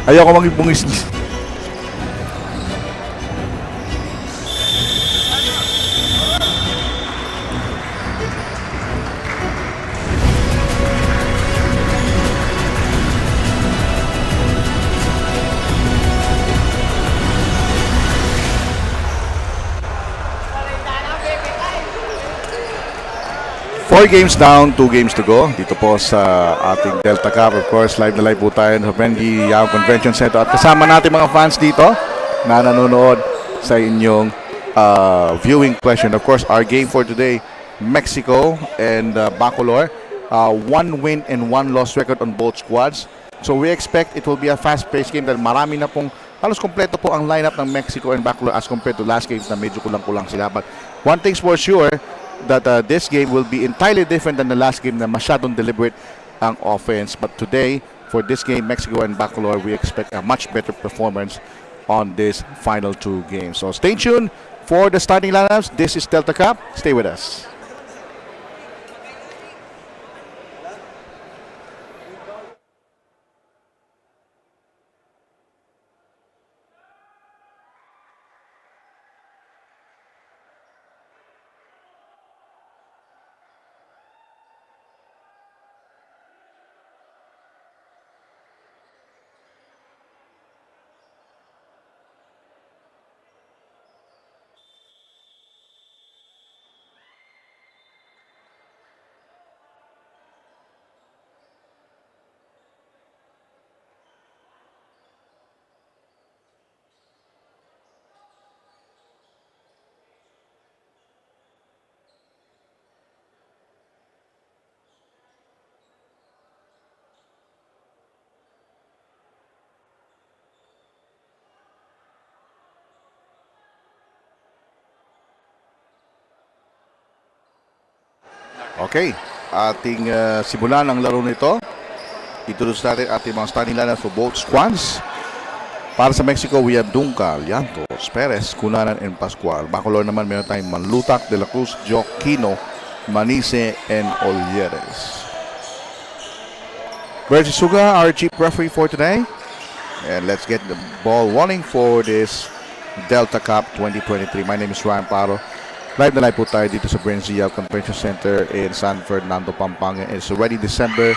Ayoko mag-ibungis. Four games down, 2 games to go. Dito po sa ating Delta Cup. Of course, live na live po tayo sa GUIAO Convention Center. At kasama natin mga fans dito na nanonood sa inyong viewing question. Of course, our game for today, Mexico and BACOLOR. 1 win and 1 loss record on both squads. So we expect it will be a fast-paced game dahil marami na pong, halos kompleto po ang lineup ng Mexico and BACOLOR as compared to last games na medyo kulang-kulang sila. But one thing's for sure, that this game will be entirely different than the last game na masyadong deliberate ang offense. But today, for this game, Mexico and BACOLOR, we expect a much better performance on this final 2 games. So stay tuned for the starting lineups. This is Delta Cup. Stay with us. Okay, ating simulan ang laro nito. Introduce natin ating mga starting lineup for both squads. Para sa Mexico, we have Duncal, Llantos, Perez, Cunanan, and Pascual. BACOLOR naman meron tayong Manlutak, De La Cruz, Joaquino, Manice, and Olieres. Bertie Suga, our chief referee for today. And let's get the ball rolling for this Delta Cup 2023. My name is Ryan Paro. Live na live po tayo dito sa BREN Convention Center in San Fernando, Pampanga. It's already December.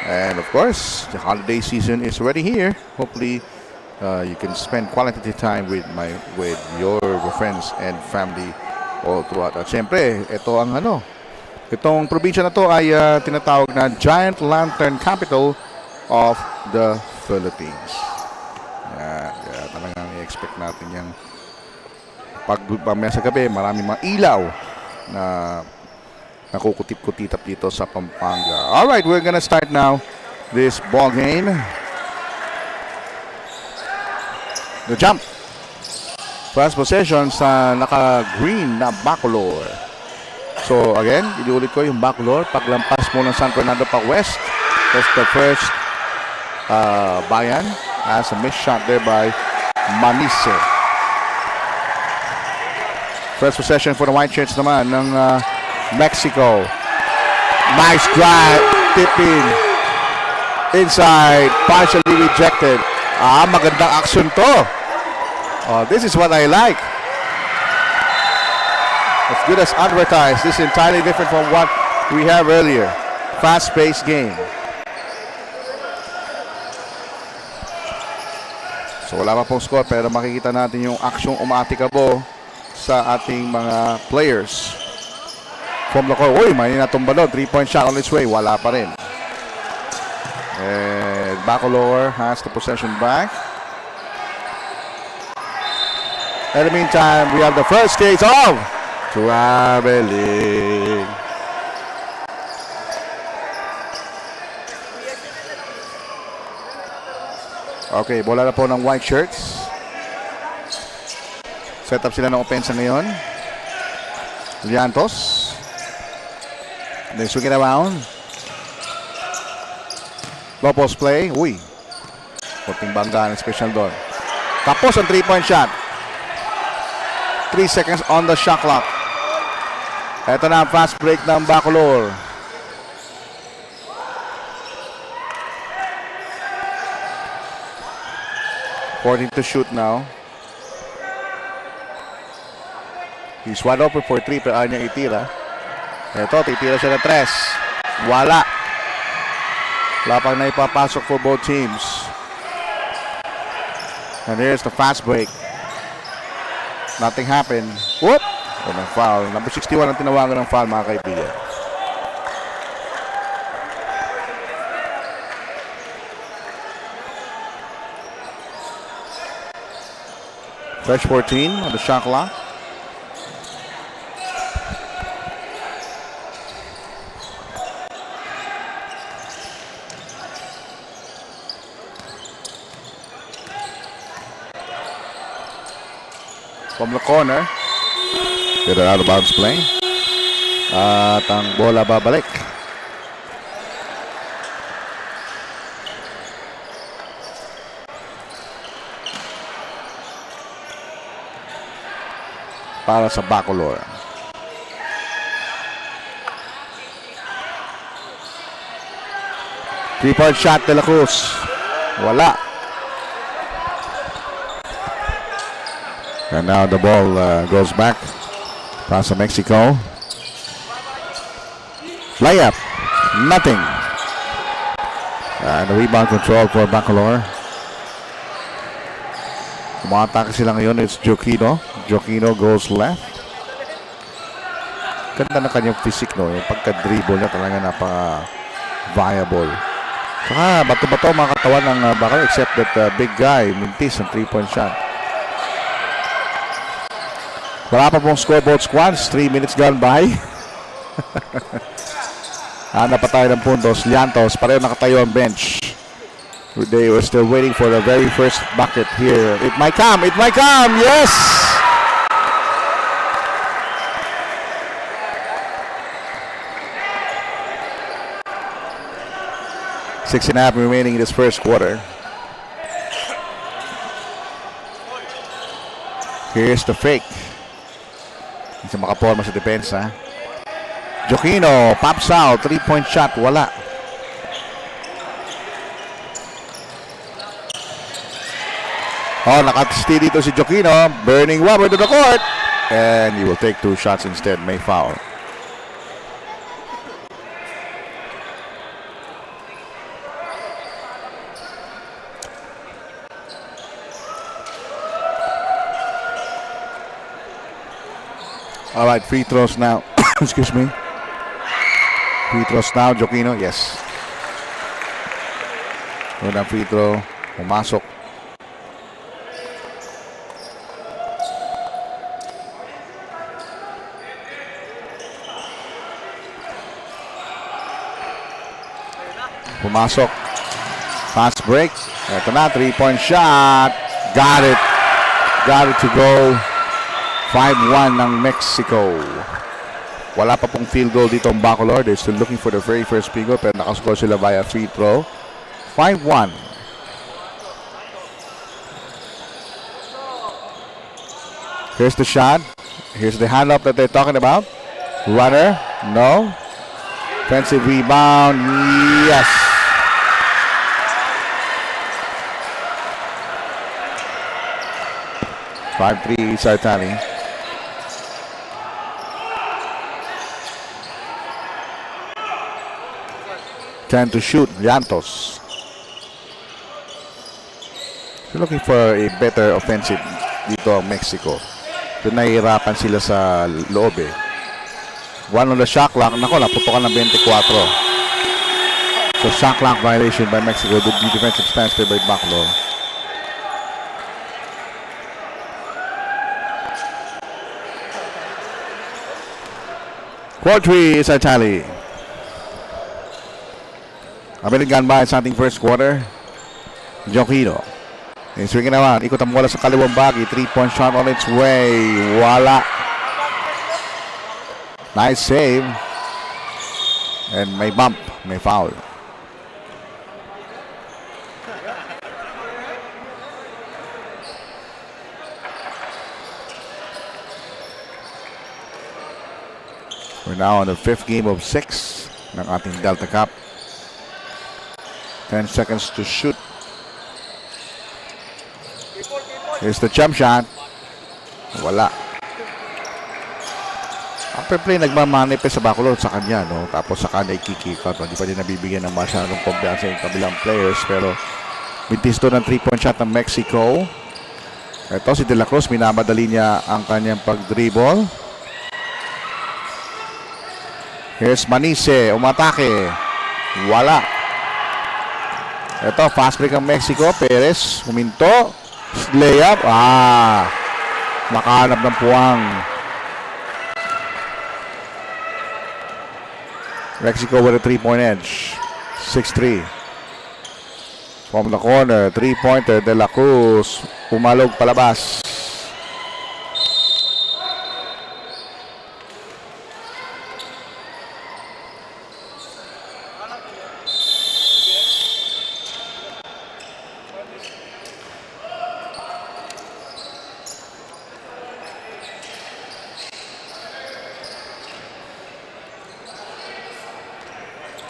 And of course, the holiday season is already here. Hopefully, you can spend quality time with your friends and family all throughout. At syempre, itong probinsya na to ay tinatawag na Giant Lantern Capital of the Philippines. Kaya talagang i-expect natin yung pag mamaya sa gabi, maraming mga ilaw na nakukutip-kutitap dito sa Pampanga. Alright, we're gonna start now this ball game. The jump. First possession sa naka-green na BACOLOR. So again, inuulit ko yung BACOLOR. Paglampas mo ng San Fernando pa west. That's the first bayan. As a missed shot there by Manice. First possession for the White Shirts naman ng Mexico. Nice drive. Tipping. Inside. Partially rejected. Magandang action to. This is what I like. As good as advertised. This is entirely different from what we have earlier. Fast-paced game. So wala pa pong score pero makikita natin yung aksyong umatikabo sa ating mga players. From the court, may natumba doon. 3-point shot on its way. Wala pa rin. And BACOLOR has the possession back. In the meantime, we have the first case of traveling. Okay, bola na po ng White Shirts. Set up sila ng opensa ngayon. Llantos. Then swing it around. Low post play. Uy. Kunting banggaan special doon. Tapos ang 3-point shot. 3 seconds on the shot clock. Ito na ang fast break ng Bacolor. To shoot now. He's wide open for 3 pero ayaw niya itira. Ito, titira siya ng 3. Wala. Wala pang naipapasok for both teams. And here's the fast break. Nothing happened. Whoop! And a foul. Number 61 ang tinawagan ng foul, mga kaibigan. Fresh 14 on the shot clock. From the corner. Get it out of bounds play. At ang bola babalik. Para sa Bacolor. Three-point shot de la Cruz. Wala. And now the ball goes back. Para sa Mexico. Layup. Nothing. And the rebound control for Bacolor. Umatake sila ngayon. It's Joquino. Joquino goes left. Ganda na kanyang physique, no? Yung pagka-dribble niya talaga napaka-viable. Saka bato-bato mga katawan ng Bacolor except that big guy, mintis ang 3-point shot. Wala pa pong scoreboard squads. 3 minutes gone by. Hanap pa tayo ng puntos. Llantos, pareho nakatayo ang bench. They were still waiting for the very first bucket here. It might come. It might come. Yes! Six and a half remaining in this first quarter. Here's the fake. Hindi makaporma sa depensa. Joquino, pops out. 3-point shot. Wala. Oh, nakatisti dito si Joquino. Burning rubber to the court. And he will take 2 shots instead. May foul. All right, free throws now. Excuse me. Free throws now, Joquino. Yes. Unang free throw. Pumasok. Pumasok. Fast break. Ito na, 3-point shot. Got it. Got it to go. 5-1 ng Mexico. Wala pa pong field goal dito ang Bacolor. They're still looking for the very first field goal pero nakascore sila via free throw. 5-1. Here's the shot. Here's the hand up that they're talking about. Runner. No. Offensive rebound. Yes. (5-3) Sartani. Trying to shoot. Llantos. So looking for a better offensive dito ang Mexico. So nahihirapan sila sa loob eh. One on the shot clock. Nako, naputokan ng 24. So shot clock violation by Mexico. The defensive stance by Bacolor. Quarter 3 is our tally. Abiling gone by sa ating first quarter. Joquino. Swinging naman. Ikot ang bola sa kaliwang bagi. 3-point shot on its way. Wala. Nice save. And may bump, may foul. We're now on the 5th game of 6 ng ating Delta Cup. 10 seconds to shoot. Here's the jump shot. Wala. After play, nagmamanifest sa Bacolor sa kanya, no? Tapos sa kanya ikikikot. Hindi pa din nabibigyan ng masyadong kumpiyansa yung kabilang players. Pero mintis doon ng 3-point shot ng Mexico. Ito si De La Cruz, minamadali niya ang kanyang pag-dribble. Here's Manice, umatake. Wala. Ito, fast break ang Mexico. Perez, huminto. Layup. Makahanap ng puwang. Mexico with a 3-point edge. 6-3. From the corner, 3-pointer. De La Cruz. Pumalog palabas.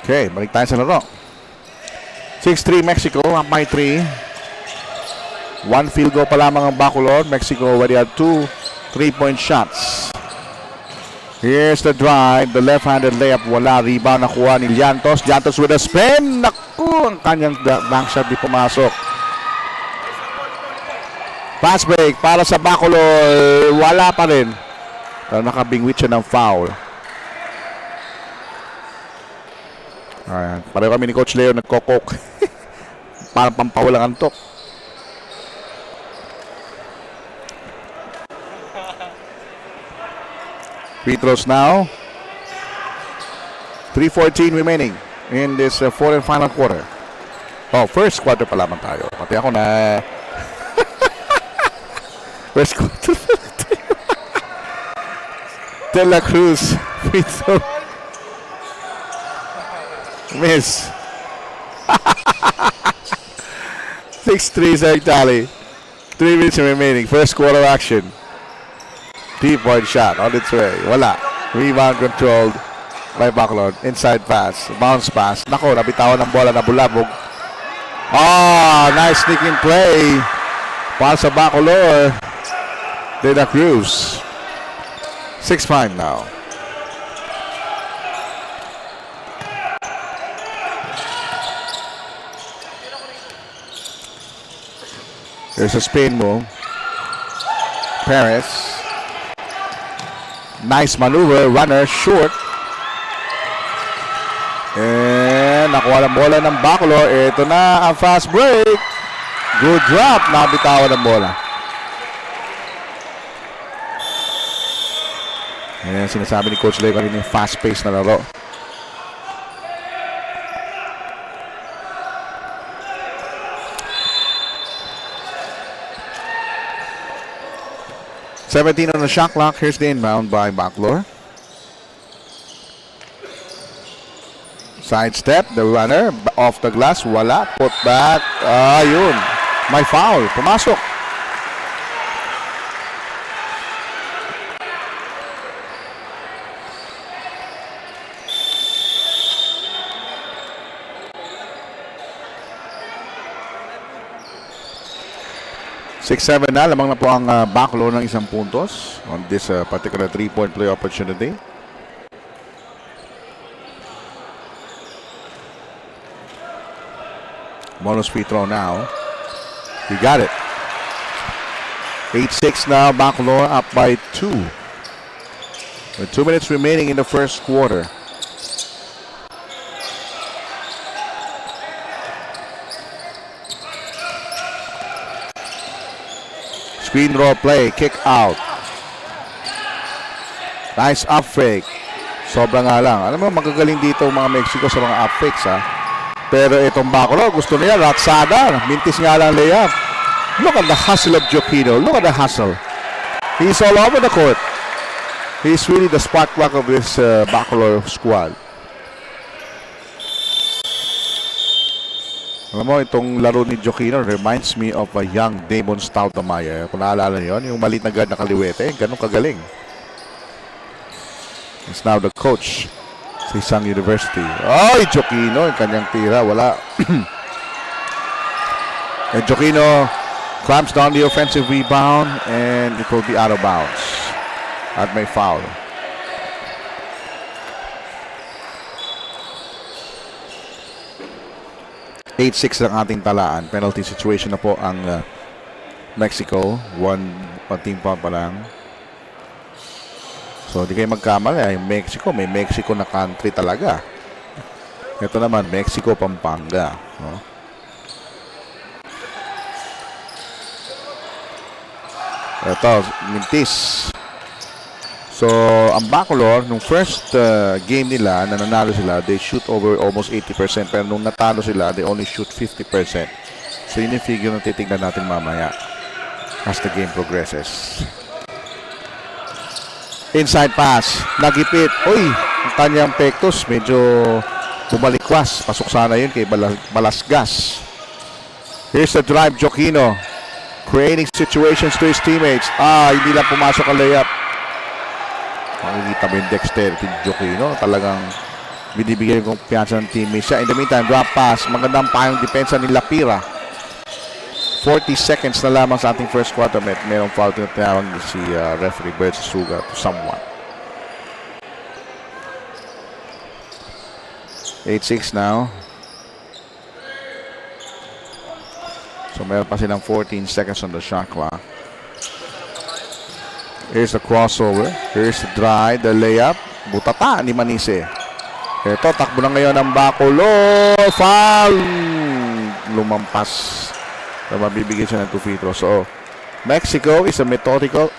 Okay, balik tayo sa laro. 6-3 Mexico, up by 3. 1 field goal pa lamang ang Bacolor. Mexico already had 2 3-point shots. Here's the drive, the left-handed layup. Wala, rebound nakuha ni Llantos. Llantos with a spin. Naku, ang kanyang bank shot di pumasok. Fast break para sa Bacolor. Wala pa rin. Pero nakabingwit siya ng foul. Ayan. Pareho kami ni Coach Leo nagkokok. Parang pampawalang antok. Free throws now. 3:14 remaining in this fourth and final quarter. Oh, first quarter pa lamang tayo. Pati ako na. First quarter. De La Cruz. Free throw. Miss. 6-3 sa tally. 3 minutes remaining. First quarter action. 3-point shot on its way. Wala. Rebound controlled by Bacolor. Inside pass. Bounce pass. Nako, nabitawan ng bola na bulabog. Nice sneaking play. Para sa Bacolor. De La Cruz. 6-5 now. There's a spin move. Perez. Nice maneuver. Runner short. And nakuha ng bola ng Bacolor. Ito na ang fast break. Good drop. Nabitawan ng bola. Ayan sinasabi ni Coach Leo kanina yung fast pace na laro. $17 on the shot clock. Here's the inbound by Bacolor. Sidestep, the runner, off the glass, wala, put back, yun, may foul, pumasok. (6-7) na, lamang na po ang Bacolor ng isang puntos on this particular 3-point play opportunity. Bonus free throw now. We got it. 8-6 now, Bacolor up by 2. With 2 minutes remaining in the first quarter. Screen roll play, kick out. Nice up fake. Sobra nga lang. Alam mo, magagaling dito mga Mexico sa mga up fakes, ha. Pero itong Bacolor, gusto niya, ratsada. Mintis nga lang layup. Look at the hustle of Joquino. Look at the hustle. He's all over the court. He's really the spark plug of this Bacolor squad. Alam mo, itong laro ni Joaquino reminds me of a young Damon Stoudemire. Kung naalala niyo yun, yung maliit na guard na kaliwete, ganun kagaling. He's now the coach sa isang university. Ay, Joaquino, yung kanyang tira, wala. And Joaquino clamps down the offensive rebound and it will be out of bounds. At may foul. (8-6) ang ating talaan. Penalty situation na po ang Mexico. One team pa lang. So, di kayo magkamali. Yung Mexico, may Mexico na country talaga. Ito naman, Mexico, Pampanga. No? Ito, mintis. So, ang BACOLOR, nung first game nila, na nanalo sila, they shoot over almost 80%. Pero nung natalo sila, they only shoot 50%. So, yun yung figure na titignan natin mamaya as the game progresses. Inside pass. Nagipit. Uy, ang kanyang pektos, medyo bumalikwas. Pasok sana yun kay Balasgas. Here's the drive, Joaquino. Creating situations to his teammates. Hindi lang pumasok ang layup. Makikita mo yung dexterity ni Joaquino. Talagang binibigyan yung kumpiyansa ng teammates siya. In the meantime, drop pass. Magandang payong depensa ni Lapira. 40 seconds na lamang sa ating first quarter. Merong foul na tinawag si referee Bert Suga to someone. 8-6 now. So meron pa silang 14 seconds on the shot clock. Here's the crossover. Here's the drive, the layup. Butata ni Manise. Ito, takbo na ngayon ang BACOLOR. Foul! Lumampas. So, mabibigyan siya ng 2 free throws. So, Mexico is a methodical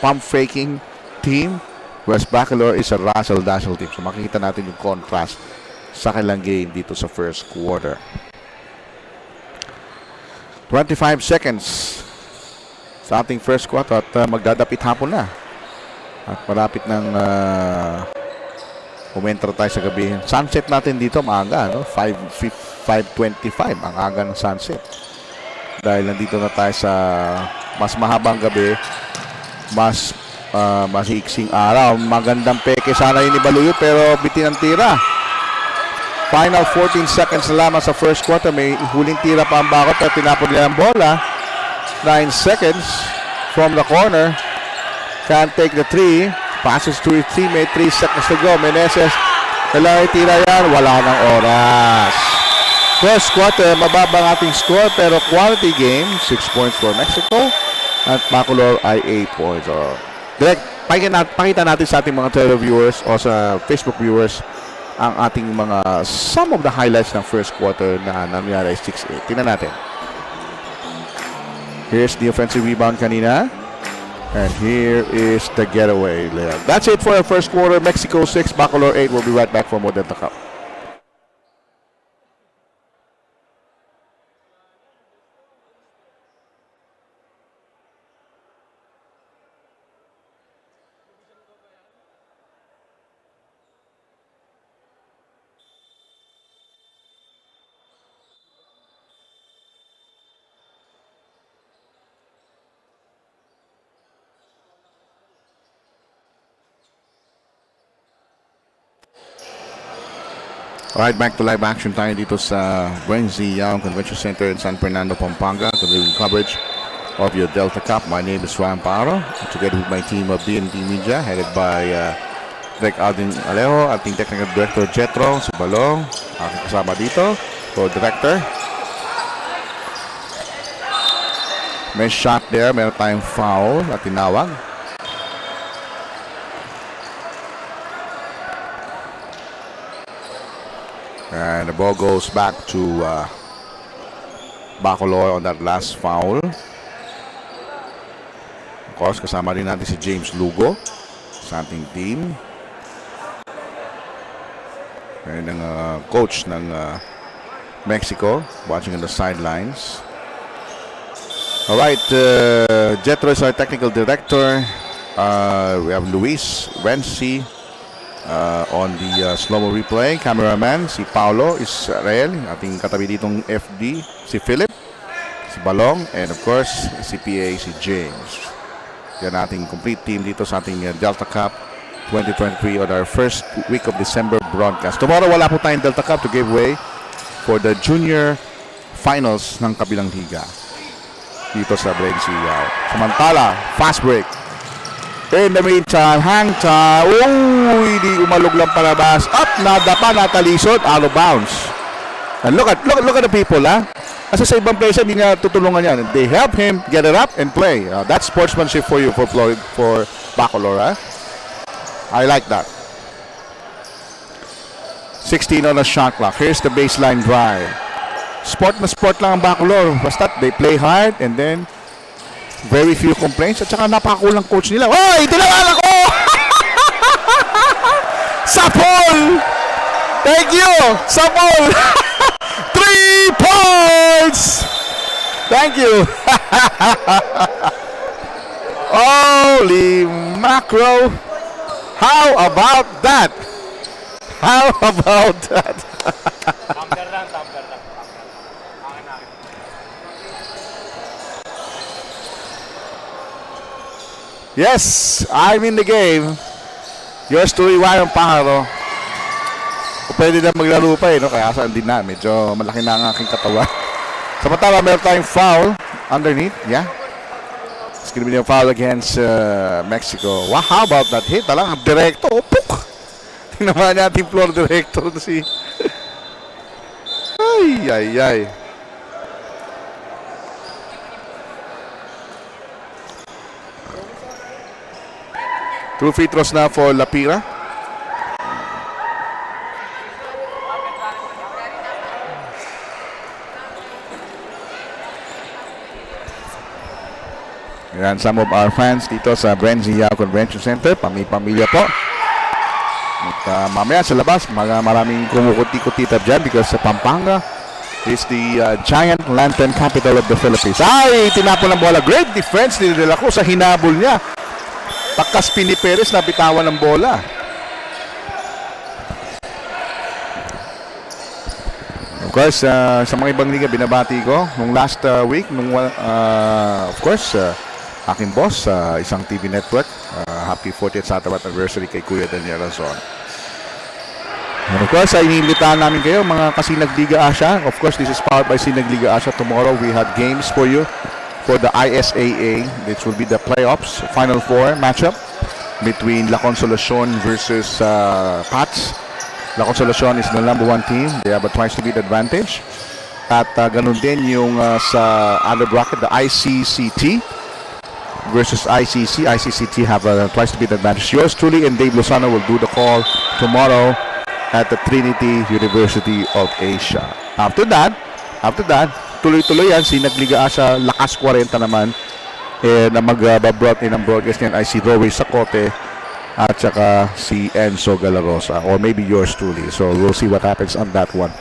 pump-faking team, whereas BACOLOR is a razzle-dazzle team. So, makikita natin yung contrast sa kanilang game dito sa first quarter. 25 seconds sa ating first quarter at magdadapit hapon na. At malapit ng umentra tayo sa gabi. Sunset natin dito maaga, no? 5:25 ang aga ng sunset. Dahil nandito na tayo sa mas mahabang gabi, mas iksing araw. Magandang peke sana yun ni Baluyo pero bitin ang tira. Final 14 seconds na lamang sa first quarter. May huling tira pa ang bakot at tinapon nila ang bola. 9 seconds from the corner. Can't take the 3. Passes to his teammate. 3 seconds to go. Meneses. Kailangan tira yan. Wala ng oras. First quarter, mababa ang ating score pero quality game. 6 points for Mexico. At BACOLOR ay 8 points. Direct, pakita natin sa ating mga televiewers o sa Facebook viewers ang ating mga some of the highlights ng first quarter na nangyari 6-8. Tingnan natin. Here's the offensive rebound kanina. And here is the getaway layup. That's it for our first quarter. Mexico 6, BACOLOR 8. We'll be right back for more Delta Cup. Alright, back to live action tayo dito sa GUIAO Convention Center in San Fernando, Pampanga. Continuing coverage of your Delta Cup. My name is Ram Paro. Together with my team of BNT Media, headed by Direk Aldin Alejo, ating Technical Director Jetro, si Balong, aking kasama dito, Co-Director. May shot there, meron tayong foul na tinawag. And the ball goes back to BACOLOR on that last foul. Of course, kasama rin natin si James Lugo sa ating team. And ang coach ng Mexico watching on the sidelines. Alright, Jetro is our technical director. We have Luis, Renzi, On the slow-mo replay, cameraman, si Paolo Israel, ating katabi ditong FD, si Philip, si Balong, and of course, si PA, si James. Yan ating complete team dito sa ating Delta Cup 2023 on our first week of December broadcast. Tomorrow, wala po tayong Delta Cup to give way for the junior finals ng kabilang liga dito sa BREN GUIAO. Samantala, fast break. In the meantime, hang time. Uy, di umalog lang palabas. Up, nadapa, natalisod, out of bounds. And look at the people, ha? Kasi sa ibang place, hindi niya tutulungan yan. They help him get it up and play. That's sportsmanship for you, for BACOLOR, ha? I like that. 16 on the shot clock. Here's the baseline drive. Sport na sport lang ang BACOLOR. Basta they play hard and then very few complaints at saka napakakulang coach nila. Oy! Tinawalan ko! Sapol! Thank you! Sapol! 3 points! Thank you! Holy macro! How about that? How about that? Yes, I'm in the game. Yours truly, Wayang Pangaro. Pwede na maglaro pa no? Kaya saan din na. Medyo malaki na ang aking katawan. Samantala, meron tayong foul underneath. Yeah. It's gonna be a foul against Mexico. Wow, how about that hit? Talang direkto. Puk! Tingnan natin floor director na si... ay. 2 free throws na for Lapira. Yan, some of our fans dito sa BREN GUIAO Convention Center. Pamilya po. At mamaya sa labas, maraming kumukuti-kutita dyan because sa Pampanga is the giant lantern capital of the Philippines. Ay, tinapon ng bola. Great defense ni De La Cruz sa hinabol niya. Pagkas Pini Perez na bitawan ng bola. Of course, sa mga ibang liga binabati ko nung last week, of course, aking boss, isang TV network, happy 40th Satellite anniversary kay Kuya Daniel Razon. And of course, iniimbitahan namin kayo mga kasinag Liga Asia. Of course, this is powered by Sinag Liga Asia. Tomorrow we had games for you for the ISAA. This will be the playoffs, Final Four matchup between La Consolacion versus Pats. La Consolacion is the #1 team. They have a twice to beat advantage. At ganun din yung sa other bracket, the ICCT versus ICC. ICCT have a twice to beat advantage. Yours truly and Dave Lozano will do the call tomorrow at the Trinity University of Asia. After that, tuloy-tuloy yan. Sinag Liga Asia, lakas 40 naman. Na mag-brought in ang broadcast niyan ay si Rory Sacote at saka si Enzo Galarosa, or maybe yours truly. So we'll see what happens on that one.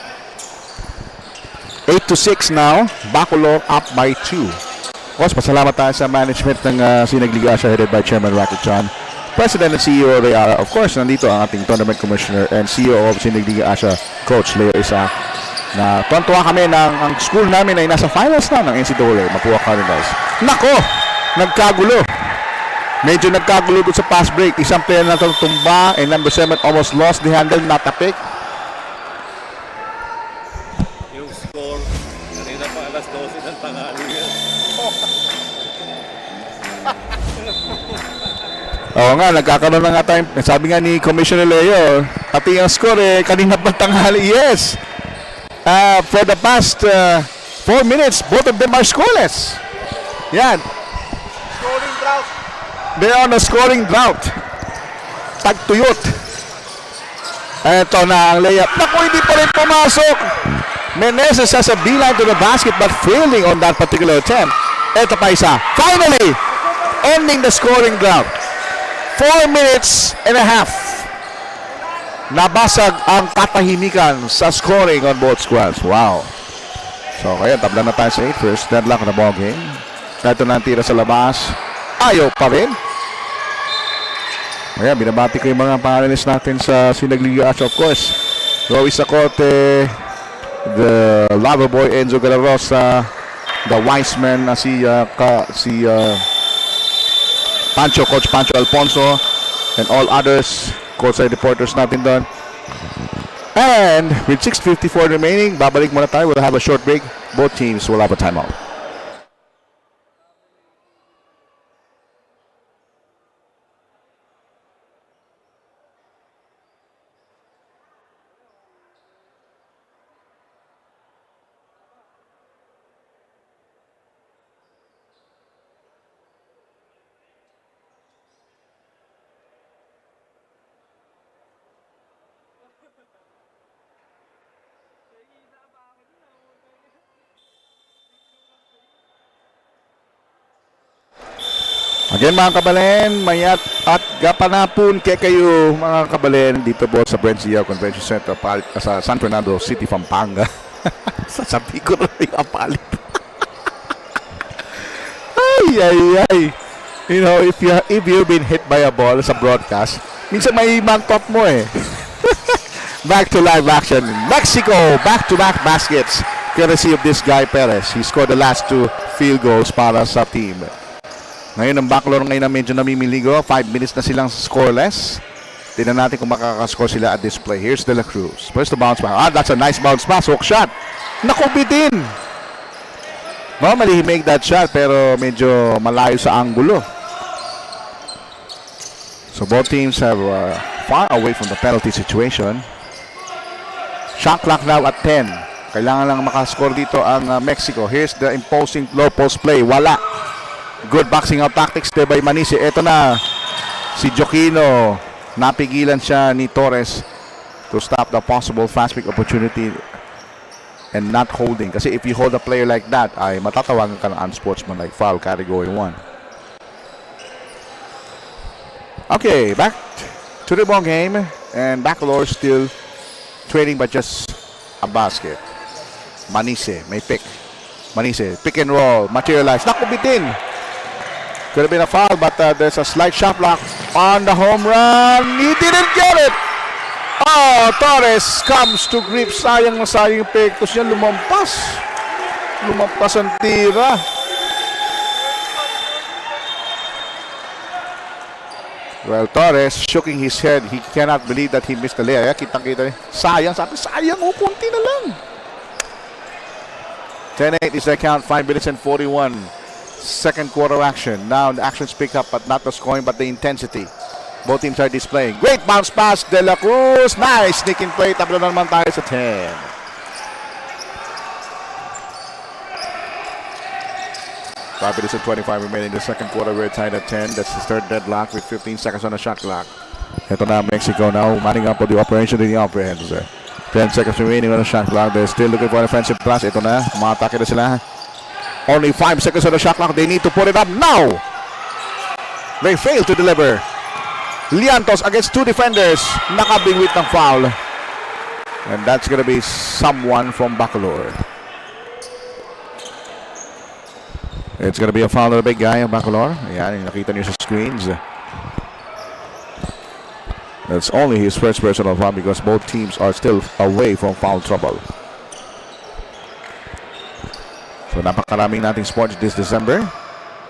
8-6 now. BACOLOR up by 2. Of course, pasalamat tayo sa management ng Sinag Liga Asia headed by Chairman Rocky Chan, President and CEO Ray Ara. Of course, nandito ang ating Tournament Commissioner and CEO of Sinag Liga Asia, Coach Leo Isa. Na tuwa kami na ang school namin ay nasa finals na ng NCAA, Mapua Cardinals. Nako! Nagkagulo. Medyo nagkagulo doon sa pass break. Isang player na tumba and number 7 almost lost the handle, natapik. Yung score, kanina pa alas 12 ng tanghali yan. Oo nga, nagkakaroon na nga tayo. Sabi nga ni Commissioner Leo, pati ang score kanina pa tanghali. Yes! For the past 4 minutes, both of them are scoreless. Yan. Scoring drought. They're on a scoring drought. Tagtuyot. Ito na ang layup. Naku, hindi pa rin pumasok. Meneses has a beeline to the basket but failing on that particular attempt. Ito pa isa. Finally, ending the scoring drought. 4 minutes and a half. Nabasag ang katahimikan sa scoring on both squads. Wow. So, kaya tabla na tayo sa 8. First deadlock na ball game. Ito na ang tira sa labas. Ayaw pa rin. Ayan, binabati ko yung mga panelists natin sa Sinagliga, of course. Roy Sacote, the Loverboy Enzo Galarosa, the wise man na si Pancho, Coach Pancho Alfonso, and all others, courtside reporters natin doon. And with 6:54 remaining, babalik muna tayo. We'll have a short break. Both teams will have a timeout. Again mga kabalen, mayat at gapanapun kay kayo mga kabalen dito po sa BREN Convention Center sa San Fernando City, Pampanga. Sasabi ko na yung apalit. ay. You know, if you've been hit by a ball sa broadcast, minsan may top mo eh. Back to live action. Mexico, back-to-back baskets courtesy of this guy Perez. He scored the last 2 field goals para sa team. Ngayon ang BACOLOR ngayon na medyo namimiligo. 5 minutes na silang scoreless. Tingnan natin kung makakascore sila at this play. Here's De La Cruz. First to bounce back. That's a nice bounce pass. Hook shot. Nakubitin. Normally he make that shot pero medyo malayo sa anggulo. So both teams have far away from the penalty situation. Shot clock now at 10. Kailangan lang makascore dito ang Mexico. Here's the imposing low post play. Wala. Good boxing out tactics there by Manisi. Ito na si Joquino. Napigilan siya ni Torres to stop the possible fast break opportunity and not holding. Kasi if you hold a player like that, ay matatawagan ka ng unsportsmanlike foul category 1. Okay, back to the ball game. And BACOLOR still trading by just a basket. Manisi, may pick. Manisi, pick and roll, materialize. Nakubitin. Could have been a foul, but there's a slight shot block on the home run. He didn't get it. Oh, Torres comes to grip. Sayang na sayang yung pektos niya. Lumampas. Lumampas ang tira. Well, Torres shaking his head. He cannot believe that he missed the layup. Kitang-kita niya. Sayang. Sabi, sayang. Kunti na lang. 10-8 is the count. 5 minutes and 41. Second quarter action. Now the actions pick up, but not the scoring, but the intensity. Both teams are displaying. Great bounce pass, De La Cruz. Nice sneaking play. Tablo na naman tayo sa 10. Five minutes and 25 remaining in the second quarter. We're tied at 10. That's the third deadlock with 15 seconds on the shot clock. Ito na Mexico now, manning up on the operation in the offense. 10 seconds remaining on the shot clock. They're still looking for an offensive pass. Ito na, umatake na sila. Only 5 seconds on the shot clock. They need to put it up now. They fail to deliver. Liantos against 2 defenders. Nakabingwit ng foul. And that's going to be someone from BACOLOR. It's going to be a foul of the big guy of BACOLOR. Ayan, nakita niyo sa screens. That's only his first personal foul because both teams are still away from foul trouble. So napakaraming nating sports this December.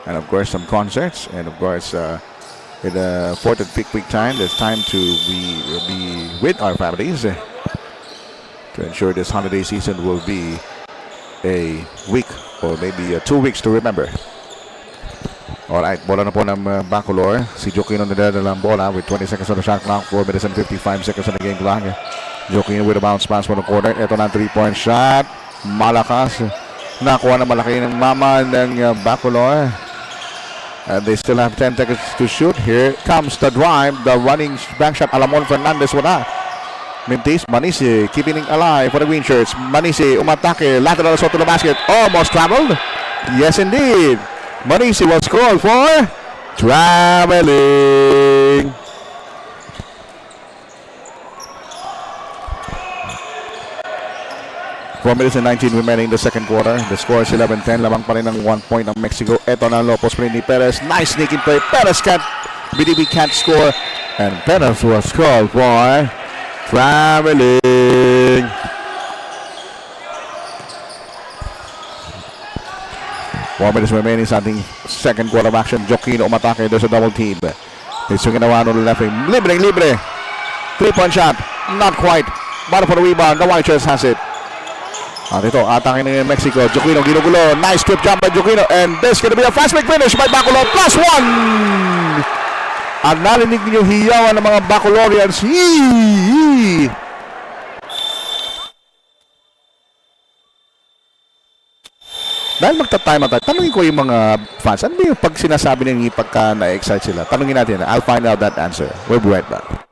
And of course some concerts. And of course in the 4th and 5th week time, there's time to be with our families to ensure this holiday season will be a week or maybe 2 weeks to remember. Alright, bola na po ng BACOLOR. Si Joquino nila ng bola with 20 seconds on the shot clock, 4 minutes and 55 seconds on the game clock. Joquino with a bounce pass from the corner. Ito na 3-point shot. Malakas. Nakuha na malaki ng mama ng BACOLOR. And they still have 10 seconds to shoot. Here comes the drive. The running back shot. Alamon Fernandez wala. Mintis, Manisi keeping it alive for the green shirts. Manisi umatake. Lateral assault to the basket. Almost traveled. Yes indeed. Manisi was called for traveling. Four minutes and 19 remaining in the second quarter. The score is 11-10. Lamang pa rin ng 1 point ng Mexico. Eto na Lopez play ni Perez. Nice sneaking play. Perez can't score. And penalty was called for traveling. Four minutes remaining sa ating second quarter of action. Joaquino umatake. There's a double team. It's yung ginawa no left wing. Libre. 3-point shot. Not quite. Battle for the rebound. The White Shirts has it. At ito, atake ng Mexico. Joaquino ginugulo. Nice strip jump by Joaquino. And this gonna be a fast break finish by BACOLOR. +1! At narinig niyo hiyawan ng mga BACOLORians. Yee! Dahil magta-time out, tanungin ko yung mga fans, ano ba yung pag sinasabi nila pagka na-excite sila? Tanungin natin. I'll find out that answer. We'll be right back.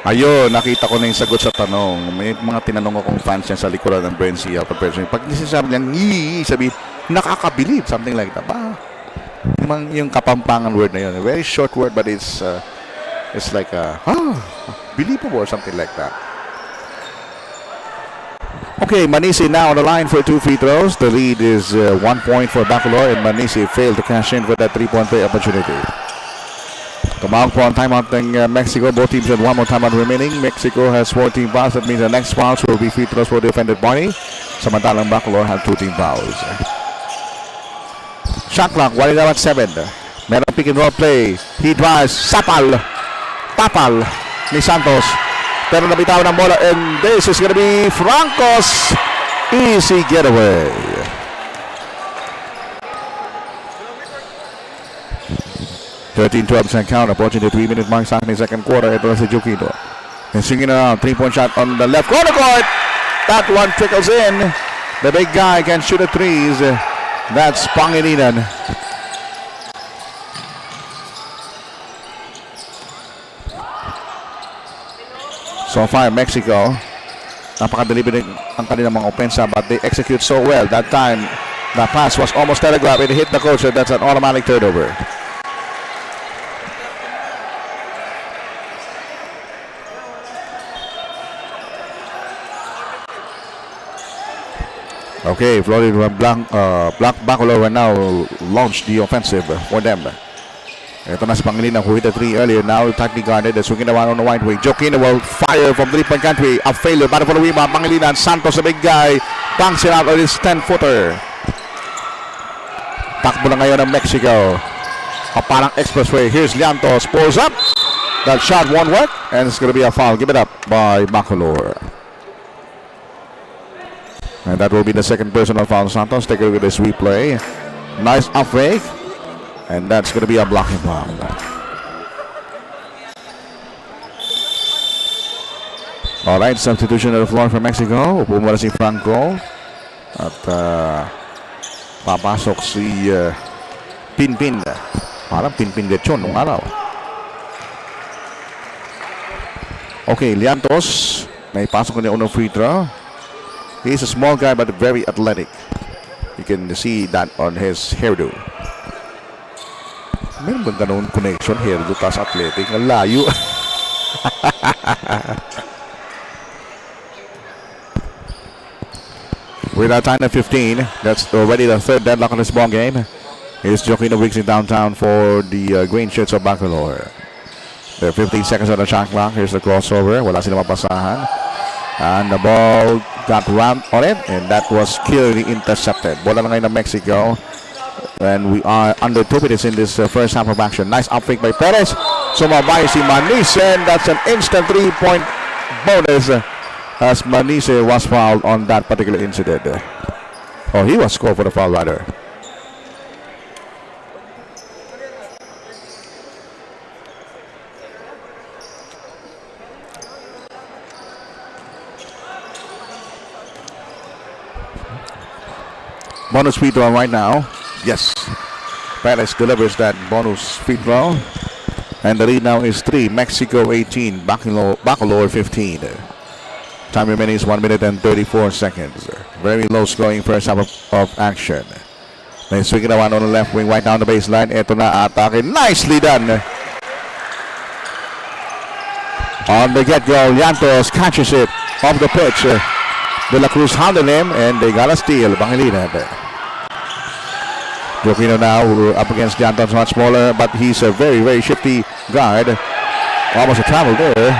Ayun, nakita ko na yung sagot sa tanong. May mga tinanong akong fans yan sa likuran ng BREN Pag nisasabi nilang, sabi, nakakabilib, something like that. Yung Kapampangan word na yun. A very short word, but it's like, believable or something like that. Okay, Manisi now on the line for 2 free throws. The lead is 1 point for BACOLOR, and Manisi failed to cash in for that 3-point play opportunity. Tumawag po ang timeout ng Mexico. Both teams have one more timeout remaining. Mexico has 14 fouls. That means the next fouls will be free throws for the offended party. Samantalang BACOLOR have 2 team fouls. Shot clock, 1-7. Meron pick and roll play. He drives. Tapal ni Santos. Pero nabitawan ng bola. And this is gonna be Franco's easy getaway. 13-12 count, approaching the 3-minute mark sa akin second quarter. Ito na si Joaquino. And swinging around, 3-point shot on the left corner court. That one trickles in. The big guy can shoot a threes. That's Pangilinan. So far, Mexico, napakadeliberate ang kanilang mga opensa, but they execute so well. That time, the pass was almost telegraphed. It hit the coach, so that's an automatic turnover. Okay, Florida Black BACOLOR will now launch the offensive for them. Ito na si Pangilinan who hit a 3 earlier. Now tightly guarded. They're swinging around on the right wing. Joaquino will fire from 3-point country. A failure. Battle for the rebound. Pangilinan. Santos, a big guy. Banks it out on his 10-footer. Takbo na ngayon ng Mexico. Parang expressway. Here's Liantos. Pulls up. That shot won't work. And it's going to be a foul. Give it up by BACOLOR. And that will be the second personal foul. Santos take a look at this replay. Nice up fake. And that's going to be a blocking foul. Alright, substitution on the floor for Mexico. Pumula si Franco. At papasok si Pinpin. Parang Pinpin Lechon nung araw. Okay, Liantos. May pasok na yung unang free throw. He's a small guy but very athletic. You can see that on his hairdo. Meron bang ganun connection? Hairdo tas athletic. Ang layo. With our time at 15, that's already the third deadlock on this ball game. Here's Joaquino Wicks in downtown for the green shirts of BACOLOR. There are 15 seconds on the shot clock. Here's the crossover. Wala sila mapasahan. And the ball got rammed on it, and that was clearly intercepted. Bola na ngayon ng Mexico. And we are under 2 minutes in this first half of action. Nice up fake by Perez. Sumabay si Manise, and that's an instant 3-point bonus as Manise was fouled on that particular incident. Oh, he was scored for the foul rather. Bonus free throw right now. Yes. Perez delivers that bonus free throw. And the lead now is 3. Mexico 18. BACOLOR 15. Time remaining is 1 minute and 34 seconds. Very low scoring first half of action. May swing naman on the left wing right down the baseline. Ito na atake. Nicely done. On the get-go, Llantos catches it off the pitch. De La Cruz handled him and they got a steal. Pangilinan. Jokino now up against Llantos, much smaller, but he's a very, very shifty guard. Almost a travel there.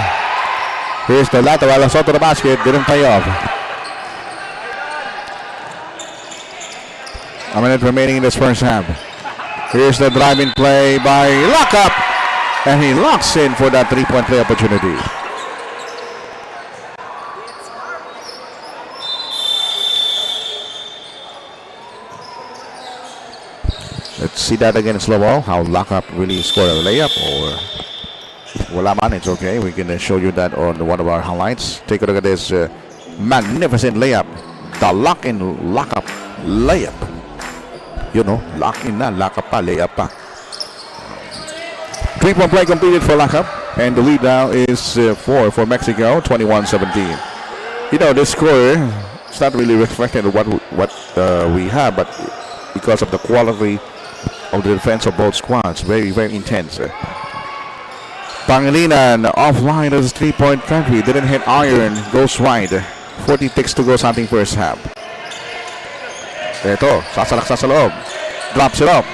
Here's the lateral shot to the basket. Didn't pay off. A minute remaining in this first half. Here's the driving play by Lockup. And he locks in for that three-point play opportunity. Let's see that again in slow-mo. How Lockup really scored a layup, or wala man, it's okay. We can show you that on one of our highlights. Take a look at this magnificent layup. The lock-in Lockup layup. You know, lock-in na, Lockup pa, layup pa. Three-point play completed for Lockup, and the lead now is 4 for Mexico, 21-17. You know, this score, it's not really reflecting what we have, but because of the quality of the defense of both squads, very, very intense. Pangilinan offline as a three-point country, didn't hit iron, goes wide. 40 ticks to go, something first half. Ito, sasalaksa sa loob. Drops it up.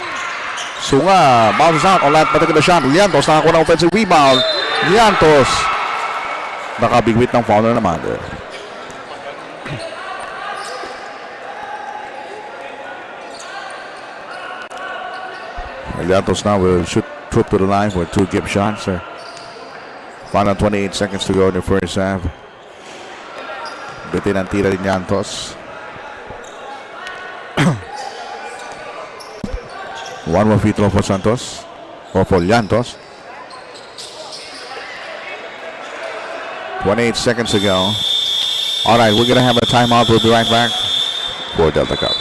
Sunga, bounces out on that particular shot. Llantos nakakuha ng offensive rebound. Llantos nakabigwit ng foul na naman. Llantos now will shoot trip to the line for 2 give shots. Final 28 seconds to go in the first half. Bitin ang tira ni Llantos. One more free throw for Santos, or for Llantos. 28 seconds to go. All right, we're going to have a timeout. We'll be right back for Delta Cup.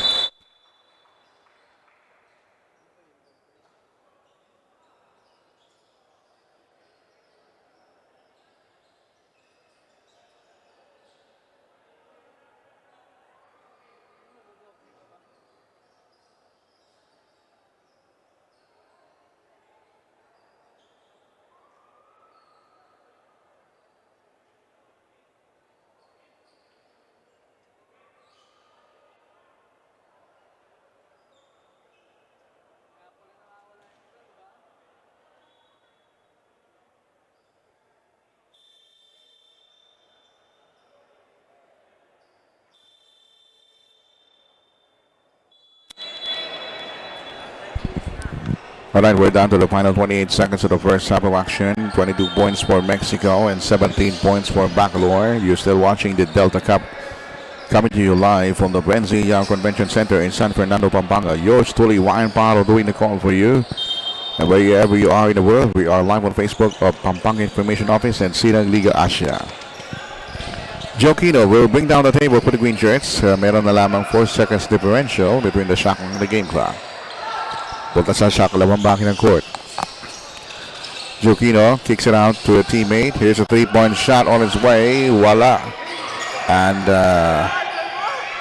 All right, we're down to the final 28 seconds of the first half of action. 22 points for Mexico and 17 points for BACOLOR. You're still watching the Delta Cup coming to you live from the BREN Convention Center in San Fernando, Pampanga. Yours truly, Ryan Paro, doing the call for you. And wherever you are in the world, we are live on Facebook of Pampanga Information Office and Sinang Liga Asia. Jokino will bring down the table for the green shirts. Meron na lamang 4 seconds differential between the shot and the game clock. Punta sa shot, lamang baki ng court. Jokino kicks it out to a teammate. Here's a three-point shot on its way. Voila. And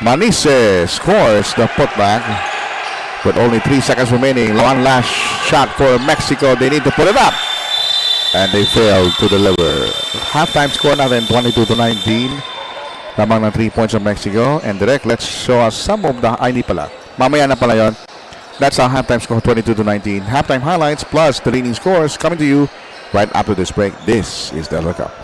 Manice scores the putback. With only 3 seconds remaining. One last shot for Mexico. They need to put it up. And they failed to deliver. Halftime score natin 22-19. Lamang ng 3 points of Mexico. And direct, let's show us some of the... Ay, hindi pala. Mamaya na pala yun. That's our halftime score, 22-19. Halftime highlights plus the leading scores coming to you right after this break. This is Delta Cup.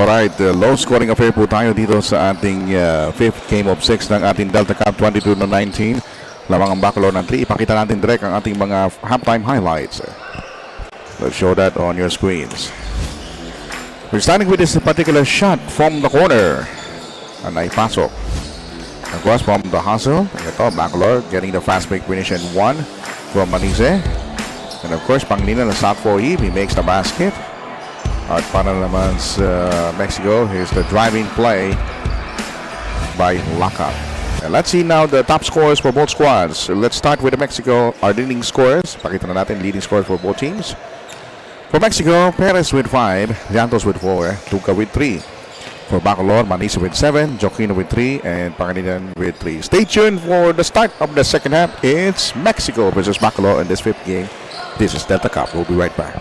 Alright, low scoring affair po tayo dito sa ating fifth game of 6 ng ating Delta Cup 22-19. Lamang ang BACOLOR ng 3. Ipakita natin direct ang ating mga halftime highlights. Let's show that on your screens. We're starting with this particular shot from the corner. And naipasok. Across from the hustle. Ito, BACOLOR getting the fast break finish in 1 from Manise. And of course, Pangilinan na South 4E. He makes the basket. At para naman sa Mexico, here's the driving play by Laka. And let's see now the top scores for both squads. So let's start with the Mexico, our leading scores. Pakita na natin leading scores for both teams. For Mexico, Perez with 5, Llantos with 4, Tuca with 3. For BACOLOR, Manisa with 7, Joaquino with 3, and Pangilinan with 3. Stay tuned for the start of the second half. It's Mexico versus BACOLOR in this fifth game. This is Delta Cup. We'll be right back.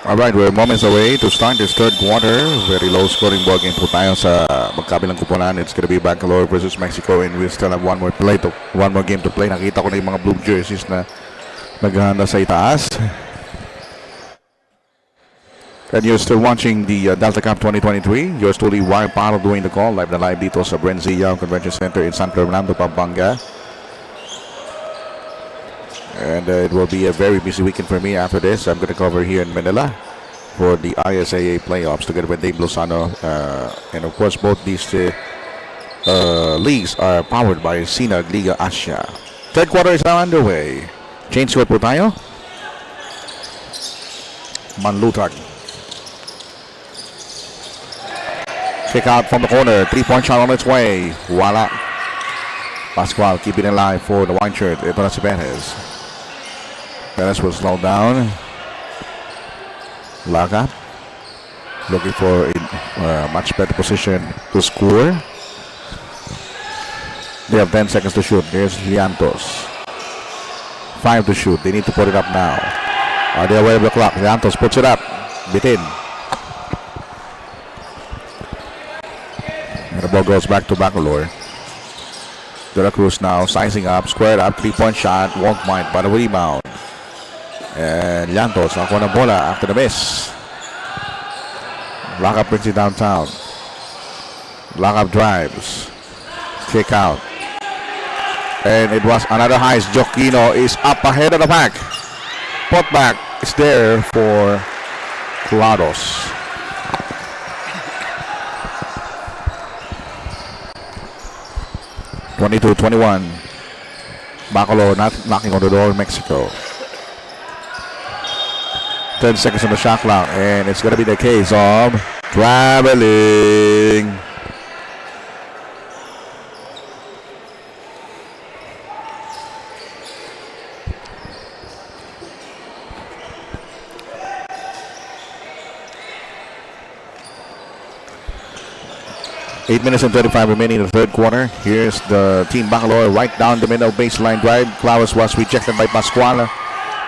Alright, we're moments away to start this third quarter. Very low scoring ball game po tayo sa magkabilang kupunan. It's gonna be BACOLOR versus Mexico, and we still have one more game to play. Nakita ko na yung mga blue jerseys na naghahanda sa itaas. And you're still watching the Delta Cup 2023. Yours truly, Wild Paro doing the call. Live na live dito sa BREN Convention Center in San Fernando, Pampanga. And it will be a very busy weekend for me after this. I'm going to cover here in Manila for the ISAA playoffs together with Dave Lozano. And of course, both these leagues are powered by Sinag Liga Asia. Third quarter is now underway. Change score po tayo. Manlutag. Kick out from the corner. 3-point shot on its way. Wala. Pascual keeping it alive for the white shirt. Ito na si Perez. Perez will slow down. Laka looking for a much better position to score. They have 10 seconds to shoot. There's Llantos. 5 to shoot. They need to put it up now. Are they aware of the clock? Llantos puts it up. Bitin. And the ball goes back to BACOLOR. De La Cruz now sizing up, squared up, 3-point shot, won't mind, but a rebound. And Llantos ako ng bola after the miss. Lockup brings it downtown. Lockup drives. Kick out. And it was another heist. Joaquino is up ahead of the pack. Put back is there for Clados. (22-21). BACOLOR not knocking on the door in Mexico. 10 seconds on the shot clock, and it's going to be the case of traveling. Eight minutes and 35 remaining in the third quarter. Here's the team BACOLOR right down the middle baseline drive. Flowers was rejected by Pascual.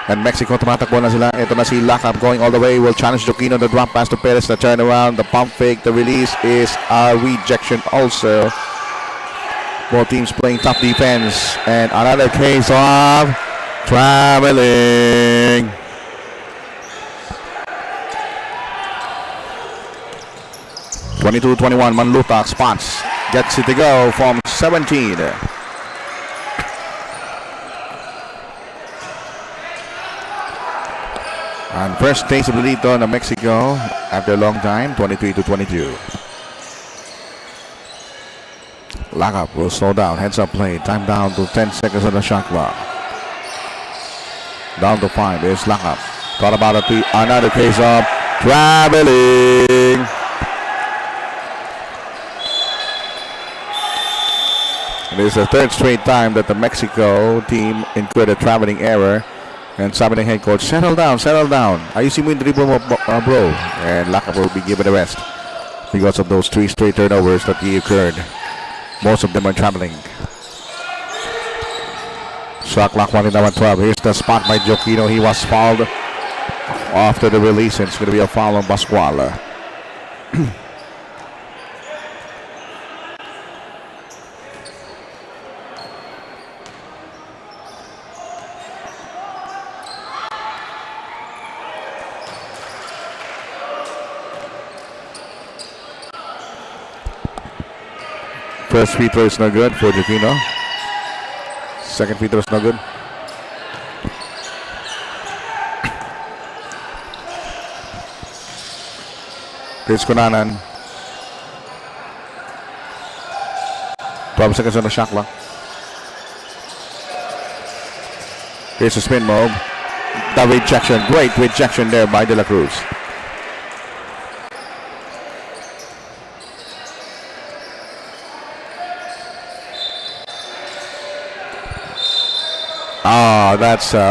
And Mexico tumatakbo na sila. Ito na si Lakap going all the way. Will challenge Joaquino. The drop pass to Perez. The turnaround. The pump fake. The release is a rejection also. Both teams playing tough defense. And another case of traveling. (22-21) Manlutak spots. Gets it to go from 17. And first taste of the lead on Mexico after a long time, 23-22. Lakap will slow down, heads up play, time down to 10 seconds on the shot clock. Down to 5, there's Lakap. Thought about another case of traveling. It is the third straight time that the Mexico team incurred a traveling error. And sabi ng head coach, settle down. Ayusin mo yung dribble mo, bro. And Lakap will be given a rest because of those 3 straight turnovers that he occurred. Most of them are traveling. Shot clock 1:12. Here's the spot by Joaquino. He was fouled after the release. And it's going to be a foul on Pascual. First free throw is no good for Joaquino. Second free throw is no good. Here's Kunanan. 12 seconds on the shot clock. Here's a spin move. The rejection. Great rejection there by De La Cruz.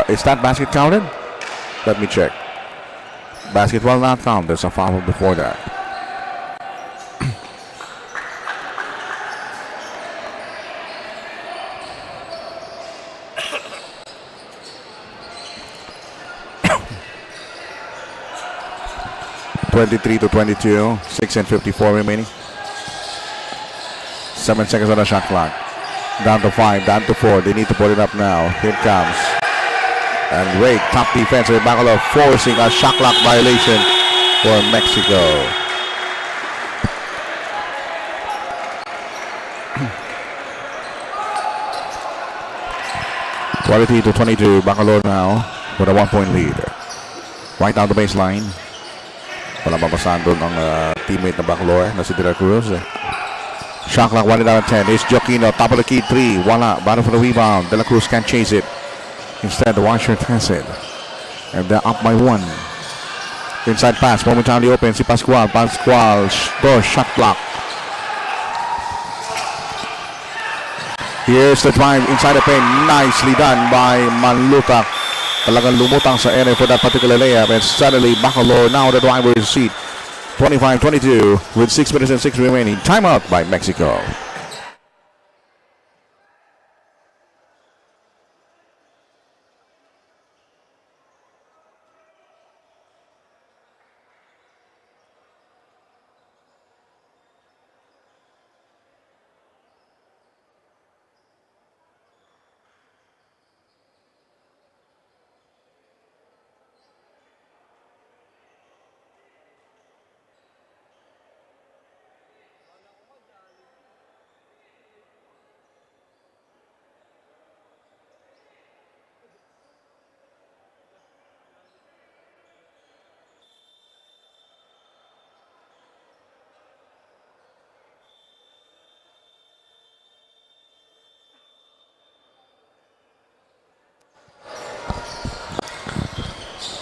Is that basket counted? Let me check. Basket will not count. There's a foul before that. (23-22). 6:54 remaining. 7 seconds on the shot clock. Down to 5, down to 4. They need to put it up now. Here it comes. And great top defense with BACOLOR forcing a shot clock violation for Mexico. (23-22). BACOLOR now with a 1-point lead. Right down the baseline. Walang mabasahan doon ang teammate ng BACOLOR na si De La Cruz. Shot clock 1:10. It's Joaquino, top of the key, 3. Wala, battle for the rebound. De La Cruz can't chase it. Instead, the Washer has it. And they're up by 1. Inside pass, momentarily open. Si Pascual. Shot clock. Here's the drive inside the paint. Nicely done by Manlutak. Talagang lumutang sa area for that particular layup. And suddenly, BACOLOR now the driver's seat. 25-22 with 6 minutes and 6 remaining. Timeout by Mexico.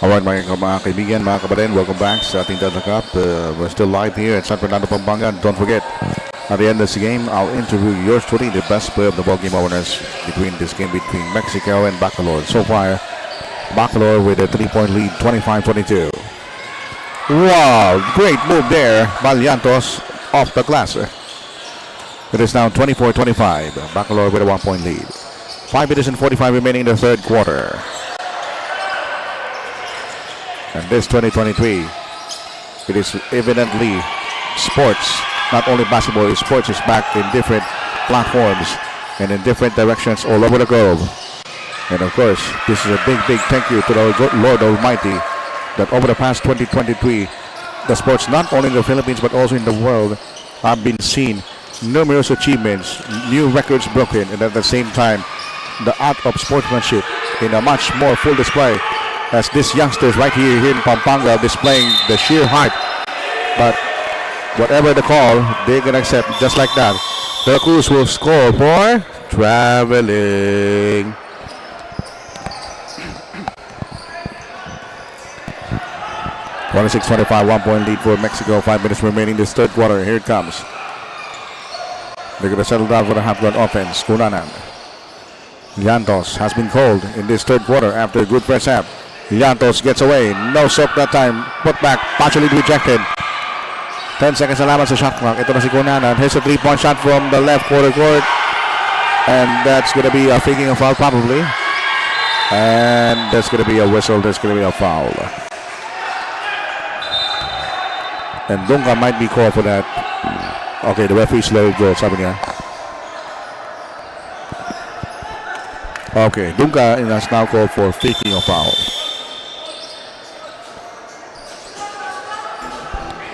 Alright mga kaibigan, mga kababayan, welcome back sa ating Delta Cup. We're still live here at San Fernando, Pampanga. Don't forget, at the end of this game, I'll interview yours truly, the best player of the ball game owners between this game between Mexico and BACOLOR. So far, BACOLOR with a 3-point lead, 25-22. Wow, great move there by Llantos off the glass. It is now 24-25. BACOLOR with a 1-point lead. 5 minutes and 45 remaining in the third quarter. And this 2023, it is evidently sports, not only basketball, sports is back in different platforms and in different directions all over the globe. And of course, this is a big thank you to the Lord Almighty that over the past 2023, the sports not only in the Philippines but also in the world have been seen numerous achievements, new records broken, and at the same time, the art of sportsmanship in a much more full display. As these youngsters right here in Pampanga displaying the sheer heart. But whatever the call, they're going to accept just like that. The Cruz will score for traveling. (26-25), 1-point lead for Mexico. 5 minutes remaining this third quarter. Here it comes. They're going to settle down for the half-court offense. Cunanan. Llantos has been called in this third quarter after a good first half. Llantos gets away. No soak that time. Put back. Partially rejected. 10 seconds na lamang sa shot clock. Ito na si Cunanan. Here's a 3-point shot from the left quarter court. And that's going to be a faking a foul probably. And there's going to be a whistle. There's going to be a foul. And Dunga might be called for that. Okay, the referee let it go. Sabi niya. Okay, Dunga is now called for faking a foul.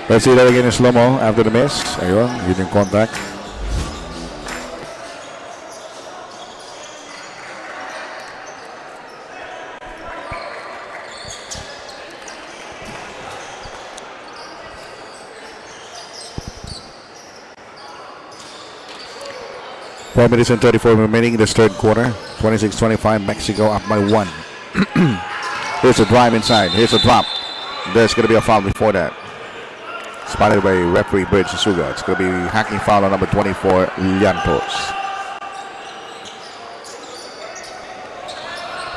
Let's see that again in slow-mo after the miss. Ayun, yun yung contact. Four minutes and 34 remaining in this third quarter. 26-25, Mexico up by 1. Here's a drive inside. Here's a drop. There's going to be a foul before that. Spotted by referee Bridge Suga. It's going to be hacking foul on number 24, Llantos.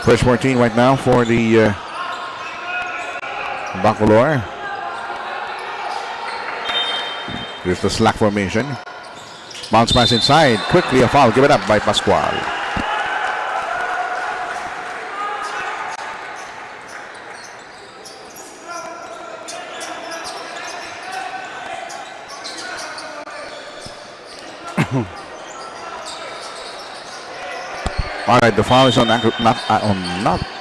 First 14 right now for the BACOLOR. Here's the slack formation. Bounce pass inside. Quickly a foul. Give it up by Pascual. All right, the foul is on ankle, not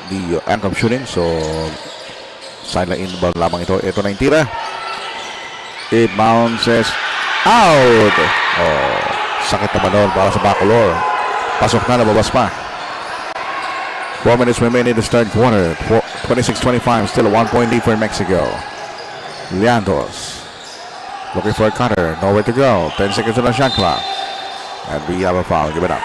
the ankle shooting, so sideline in ball lamang ito. Ito na yung tira. It bounces out. Oh, sakit naman doon para sa BACOLOR. Pasok na, nababas pa. 4 minutes remaining in the third quarter. 26-25, still a 1-point lead for Mexico. Llantos looking for a cutter, nowhere to go. 10 seconds on the shot clock. And we have a foul. Give it up.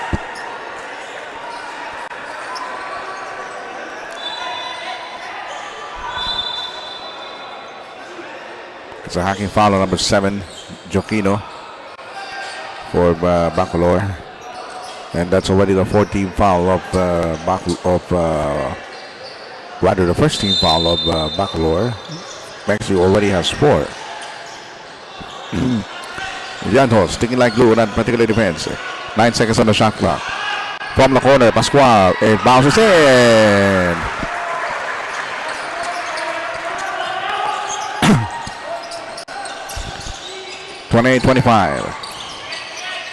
It's a hacking foul on number 7, Joquino, for BACOLOR. And that's already the 14th foul of rather the first team foul of BACOLOR. Mexico already has 4. Llantos sticking like glue in that particular defense. 9 seconds on the shot clock. From the corner, Pascual. It bounces in. (28-25).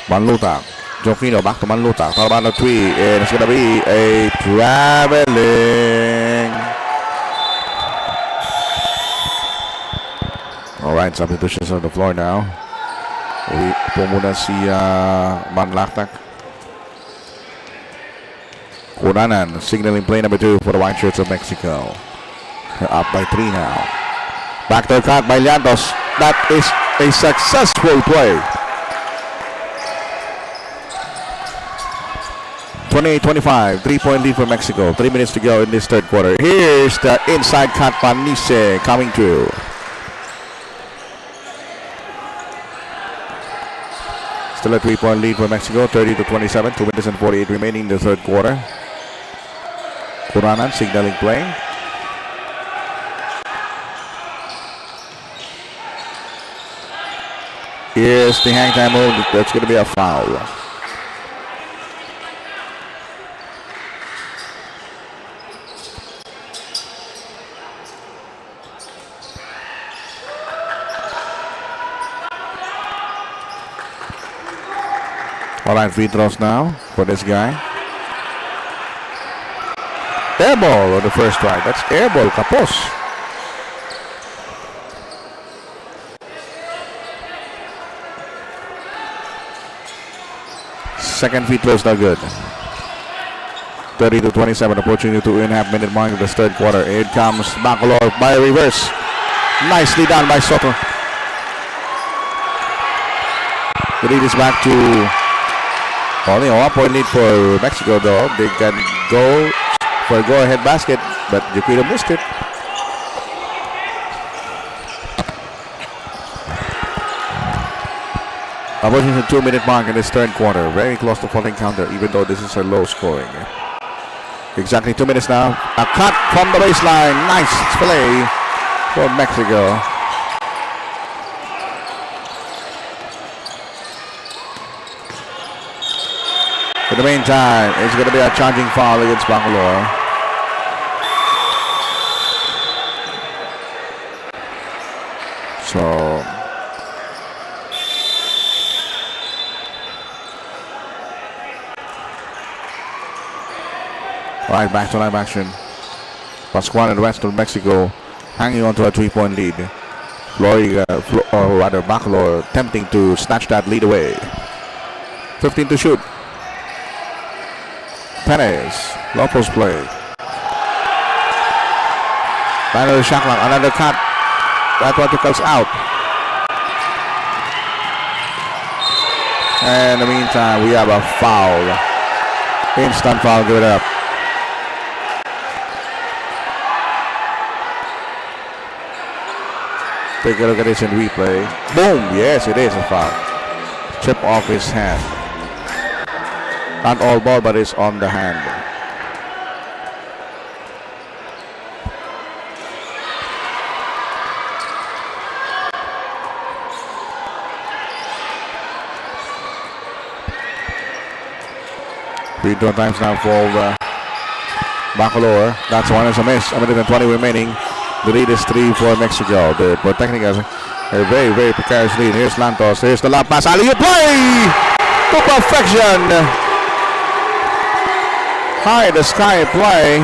Manlutang. Joquino back to Manlutang. Talk about the 3. And it's going to be a traveling. Alright, substitutions on the floor now. Upo muna si Manlaktak. Cunanan signaling play number 2 for the white shirts of Mexico. They're up by 3 now. Back to the cut by Llantos. That is a successful play. 28-25. 3-point lead for Mexico. 3 minutes to go in this third quarter. Here's the inside cut. Panise coming through. Still a 3-point lead for Mexico. 30-27. 2 minutes and 48 remaining in the third quarter. Kuranan signaling play. Here's the hang time move. That's going to be a foul. All right, free throws now for this guy. Air ball on the first try. That's air ball, Kapos. Second free throw is not good. 30-27, approaching the 2.5 minute mark of the third quarter. Here comes BACOLOR by reverse. Nicely done by Soto. The lead is back to only a 1-point lead for Mexico, though. They can go for a go-ahead basket, but Jaquito missed it. Approaching the 2-minute mark in this third quarter. Very close to falling counter, even though this is a low scoring. Exactly 2 minutes now. A cut from the baseline. Nice play for Mexico. In the meantime, it's going to be a charging foul against BACOLOR. So all right, back to live action. Pascual and the rest of Mexico hanging on to a 3-point lead. BACOLOR attempting to snatch that lead away. 15 to shoot. Perez, low post play. Another shot clock, another cut. That one took us out. And in the meantime, we have a foul. Instant foul, give it up. Take a look at this in replay. Boom! Yes, it is a foul. Chip off his hand. Not all ball, but it's on the hand. Free throw times now for BACOLOR. That's one is a miss. A minute and 20 remaining. The lead is 3 for Mexico. They're protecting us. A very, very precarious lead. Here's Lantos. Here's the lob pass. Alley-oop play to perfection. High the sky play.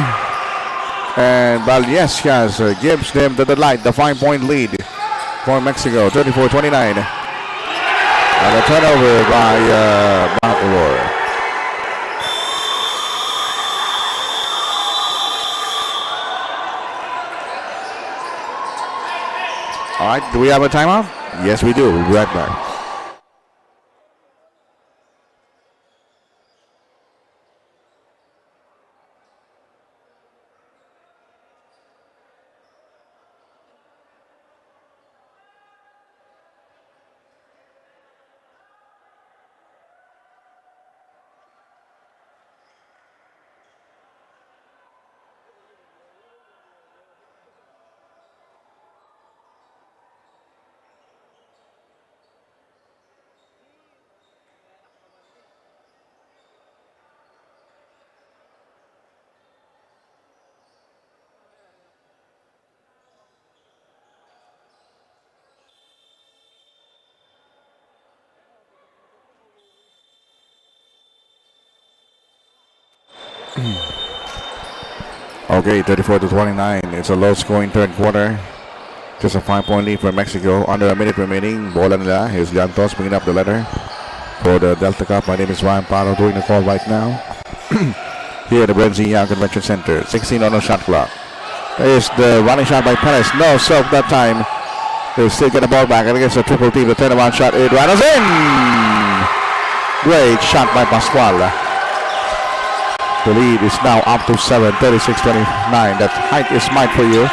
And Valdez gives them the light, the 5-point lead for Mexico. 34-29. And a turnover by BACOLOR. All right, do we have a timeout? Yes, we do. We'll be right back. Okay, 34-29. It's a low-scoring third quarter. Just a 5-point lead for Mexico. Under a minute remaining. Bola nila. Here's Llantos bringing up the letter for the Delta Cup. My name is Ryan Paro doing the call right now. Here at the BREN Convention Center. 16 on the shot clock. There's the running shot by Perez. No serve that time. They'll still get the ball back. And against a triple team. The turnaround shot. It runs in. Great shot by Pascual. The lead is now up to 7, 36-29. That height is smart for you.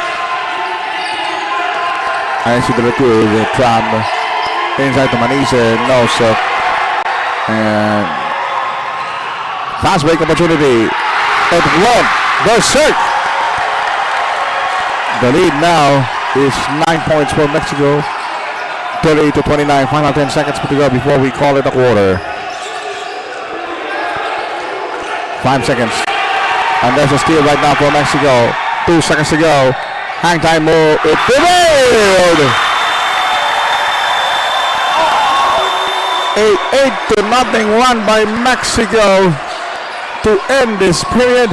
I see the recruit from inside to Manise, no sir. And fast break opportunity. It went. Berserk. The lead now is 9 points for Mexico. 30-29. Final 10 seconds to go before we call it a quarter. 5 seconds. And there's a steal right now for Mexico. 2 seconds to go. Hang time move. It prevailed. 8-0 run by Mexico to end this period.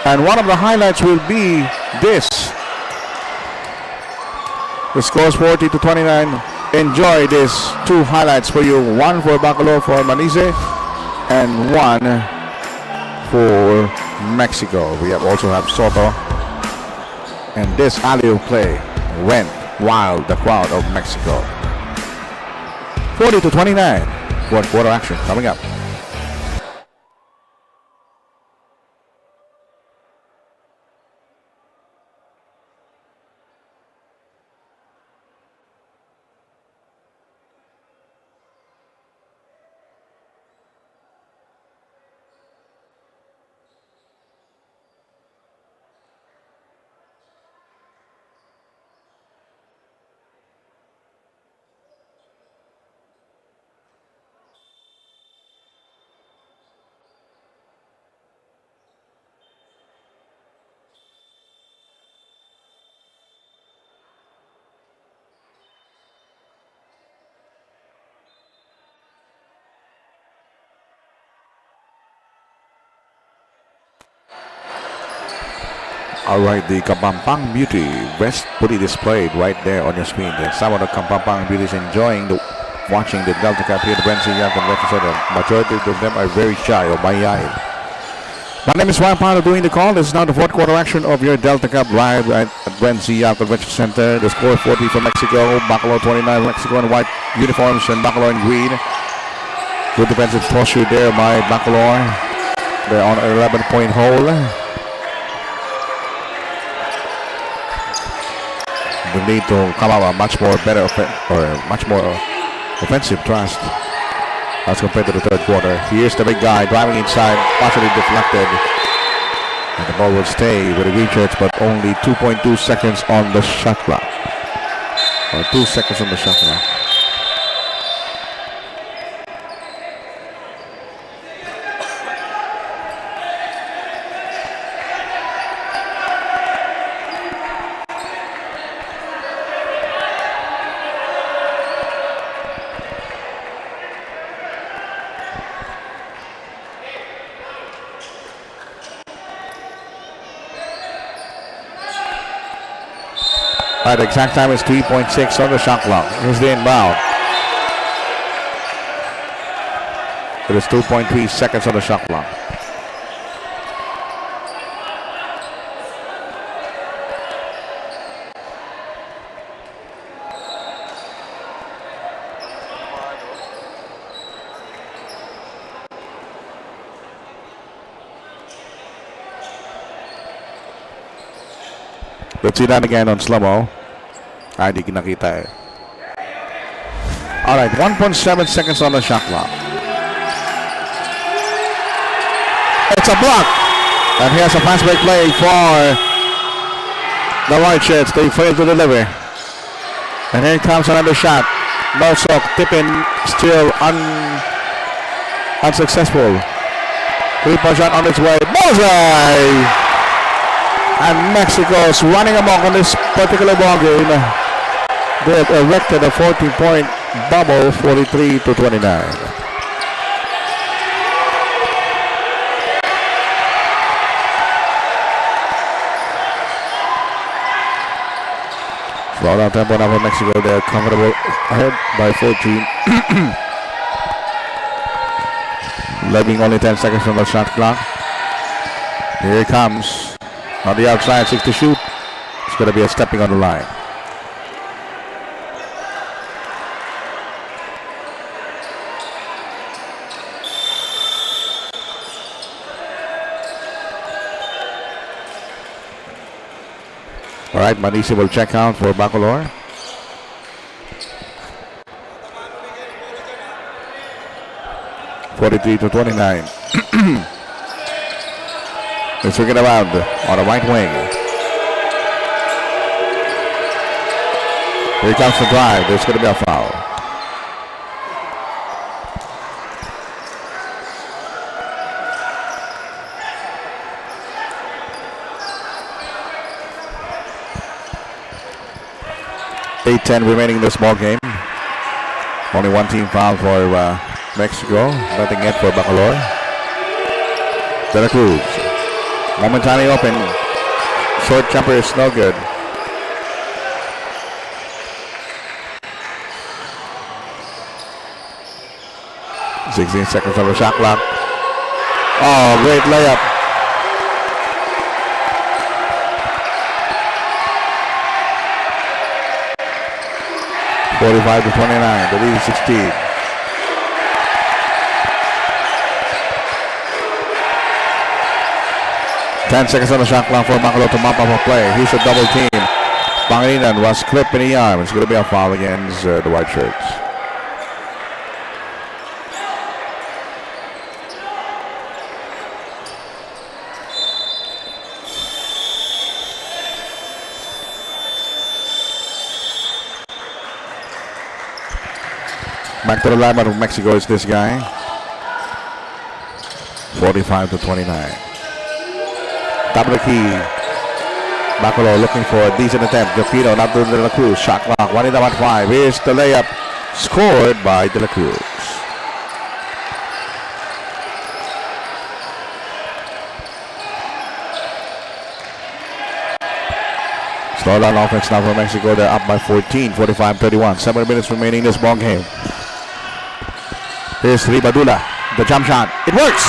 And one of the highlights will be this. The score is 40-29. Enjoy this 2 highlights for you. 1 for BACOLOR for Manise and 1 for Mexico. We also have Soto. And this alley play went wild, the crowd of Mexico. 40-29. Fourth quarter action coming up. Alright, the Kapampang Beauty West fully displayed right there on your screen. And some of the Kapampang Beauties enjoying watching the Delta Cup here at the BREN Convention Center. Majority of them are very shy or mayayain. My name is Ryan Pardo doing the call. This is now the fourth quarter action of your Delta Cup live at BREN Convention Center. The score 40 for Mexico, BACOLOR 29, Mexico in white uniforms and BACOLOR in green. Good defensive posture there by BACOLOR. They're on an 11-point hole. We need to come out a much more offensive thrust as compared to the third quarter. Here's the big guy driving inside, partially deflected, and the ball will stay with the Richards, but only 2.2 seconds on the shot clock, or 2 seconds on the shot clock. The exact time is 3.6 on the shot clock. Here's the inbound. It is 2.3 seconds on the shot clock. Let's see that again on slow-mo. Di nakita eh. Alright, 1.7 seconds on the shot clock. It's a block. And here's a fast break play for the Whiteshirts. They failed to deliver. And here comes another shot. No sock, tipping, still unsuccessful. 3-point shot on its way. Bullseye! And Mexico's running amok on this particular ball game. They have erected a 14-point bubble, 43-29. Slow down tempo now for Mexico. They're comfortable ahead by 14. Leaving only 10 seconds from the shot clock. Here it comes. On the outside, 6 to shoot. It's going to be a stepping on the line. All right, municipal check out for BACOLOR. (43-29). They're swinging around on the right wing. Here comes the drive. There's going to be a foul. (8:10) remaining in this ball game. Only one team foul for Mexico. Nothing yet for BACOLOR. De La Cruz. Momentarily open. Short jumper is no good. 16 seconds on the shot clock. Oh, great layup. (45-29). The lead is 16. Ten seconds on the shot clock for BACOLOR to mop up a play. Here's a double team. Pangilinan was clipped in the arm. It's going to be a foul against the white shirts. Back to the lineman of Mexico is this guy. 45-29. Top of the key. BACOLOR looking for a decent attempt. Jokino not doing De La Cruz. Shot clock. 1-5. Here's the layup. Scored by De La Cruz. Slow down offense now for Mexico. They're up by 14. 45-31. 7 minutes remaining in this ball game. Here's Ribadula. The jump shot. It works!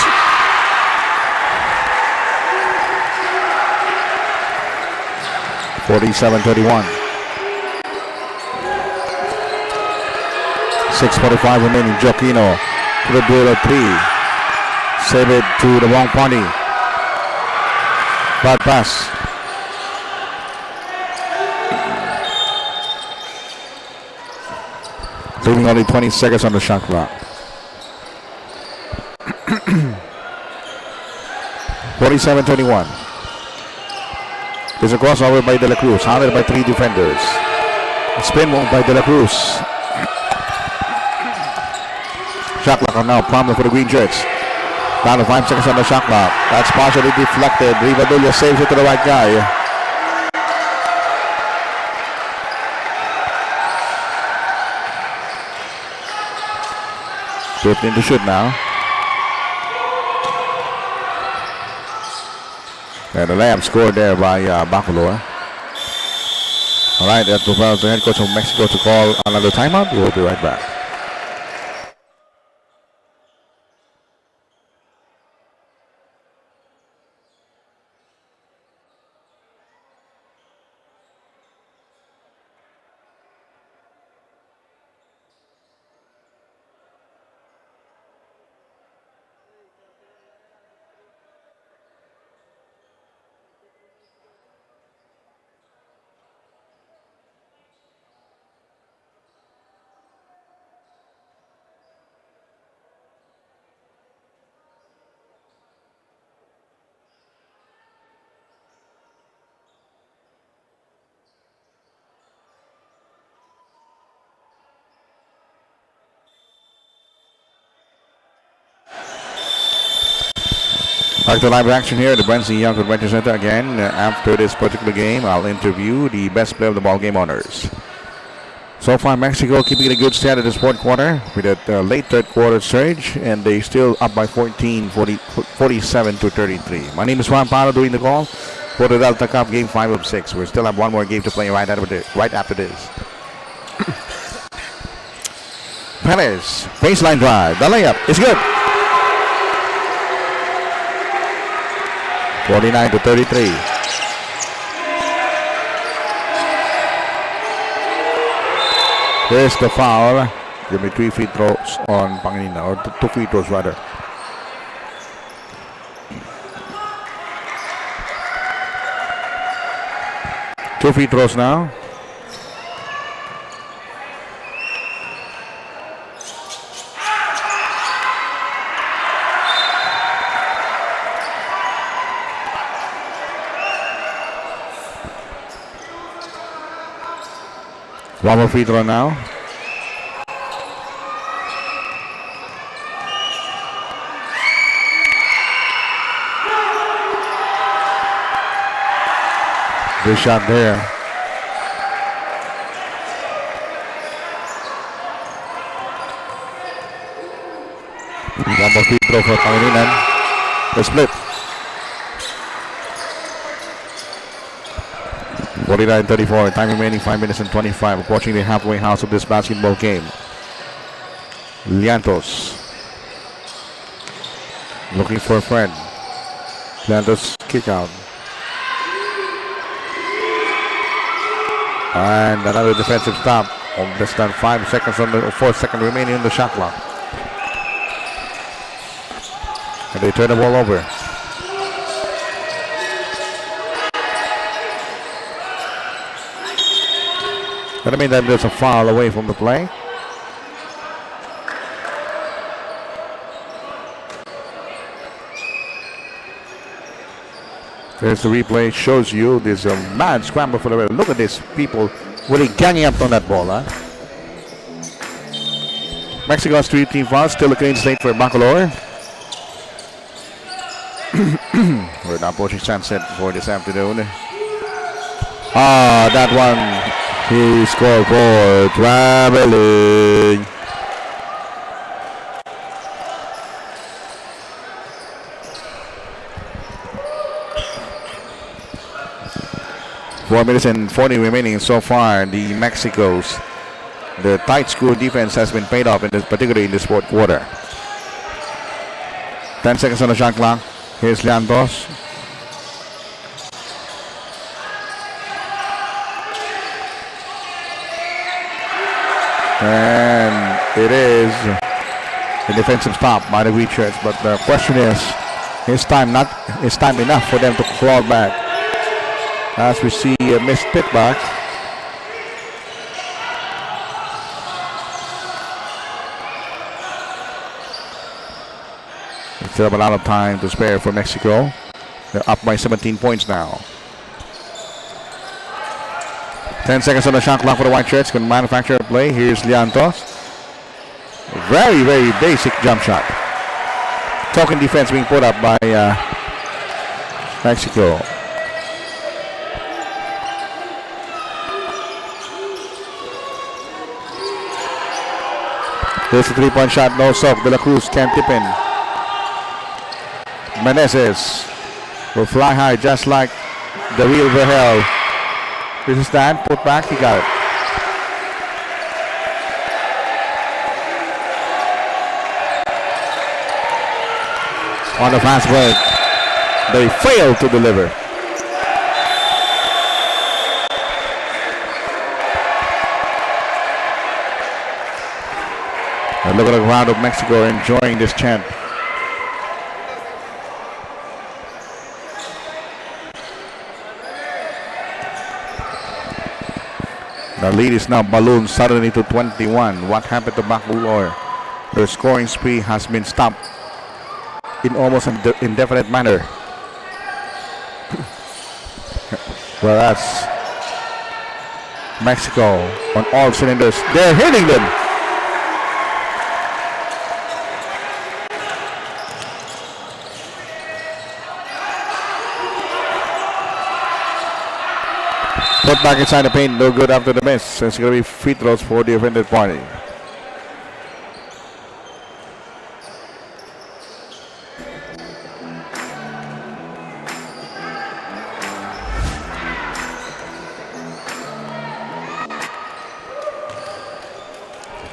(47-31). 6:45 remaining. Jokino to the duel of 3. Save it to the wrong party. Bad pass. Leaving only 20 seconds on the shot clock. 47-31. There's a crossover by De La Cruz, handled by 3 defenders. A spin move by De La Cruz. Shot clock now, problem for the green shirts. Down to 5 seconds on the shot clock. That's partially deflected. Rivadilla saves it to the right guy. Drifting to shoot now. And the layup scored there by BACOLOR. All right, that propels the head coach of Mexico to call another timeout. We'll be right back. Back to live action here at the BREN Young Convention Center again. After this particular game, I'll interview the best player of the ball game honors. So far, Mexico keeping it a good stand at this fourth quarter with a late third quarter surge, and they still up by 47-33. My name is Juan Paro doing the call for the Delta Cup Game 5 of 6. We still have one more game to play right after this. Perez, baseline drive. The layup is good. 49-33. There's the foul. Give me 3 free throws on Pangilinan, or 2 free throws rather. 2 free throws now. One more free throw now. Good shot there. One more free throw for Pangilinan. The split. 49-34. Time remaining 5 minutes and 25. Approaching the halfway house of this basketball game. Liantos. Looking for a friend. Liantos kick out. And another defensive stop on less than 5 seconds on the 4 seconds remaining on the shot clock. And they turn the ball over. That means that there's a foul away from the play. There's the replay, shows you there's a mad scramble for the ball. Look at this, people really ganging up on that ball. Mexico has 3 team fouls, still a clean slate for BACOLOR. We're now approaching sunset for this afternoon. That one, he scored for traveling. Four minutes and 40 remaining so far. The Mexico's tight screw defense has been paid off, particularly in this fourth quarter. 10 seconds on the shot clock. Here's Liantos. And it is a defensive stop by the Wheatshirts. But the question is time enough for them to claw back? As we see a missed pit back. Still have a lot of time to spare for Mexico. They're up by 17 points now. 10 seconds on the shot clock for the White Shirts. Can manufacture a play. Here's Liantos. Very, very basic jump shot. Token defense being put up by Mexico. There's a 3-point shot, no soak. De La Cruz can't tip in. Meneses will fly high just like the real Verhel. This is time, put back, he got it. On the fast break, they failed to deliver. And look at the crowd of Mexico enjoying this chant. The lead is now ballooned suddenly to 21. What happened to BACOLOR? Their scoring spree has been stopped in almost an indefinite manner. Whereas Mexico on all cylinders, they're hitting them. Put back inside the paint, no good after the miss. It's going to be free throws for the offended party.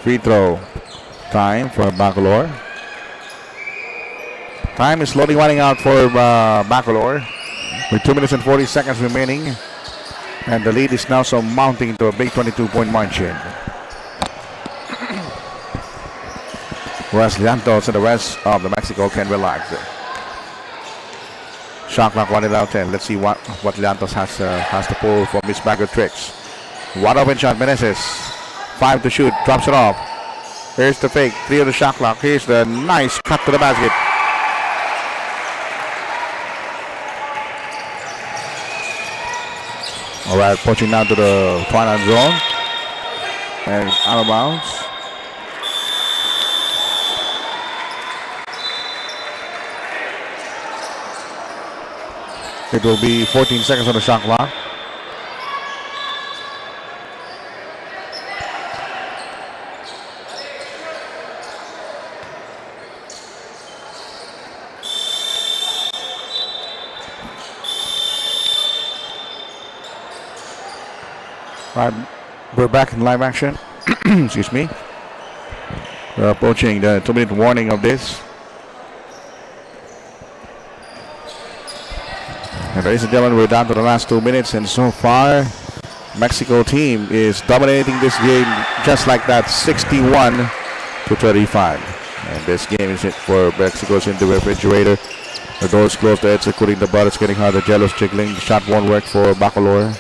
Free throw time for BACOLOR. Time is slowly running out for BACOLOR with 2 minutes and 40 seconds remaining. And the lead is now so mounting to a big 22-point margin. Whereas Liantos and the rest of the Mexico can relax. Shot clock 1 out 10. Let's see what what Leantos has to pull from his bag of tricks. Wide open shot, Meneses. 5 to shoot, drops it off. Here's the fake, 3 of the shot clock. Here's the nice cut to the basket. All right, pushing down to the twilight zone. And it's out of bounds. It will be 14 seconds on the shot clock. All right, we're back in live action. Excuse me. We're approaching the 2-minute warning of this. And ladies and gentlemen, we're down to the last 2 minutes, and so far, Mexico team is dominating this game just like that, 61 to 35. And this game is it for Mexico's in the refrigerator. The doors closed, the heads including the butt. It's getting hard. The jello's jiggling. The shot won't work for BACOLOR.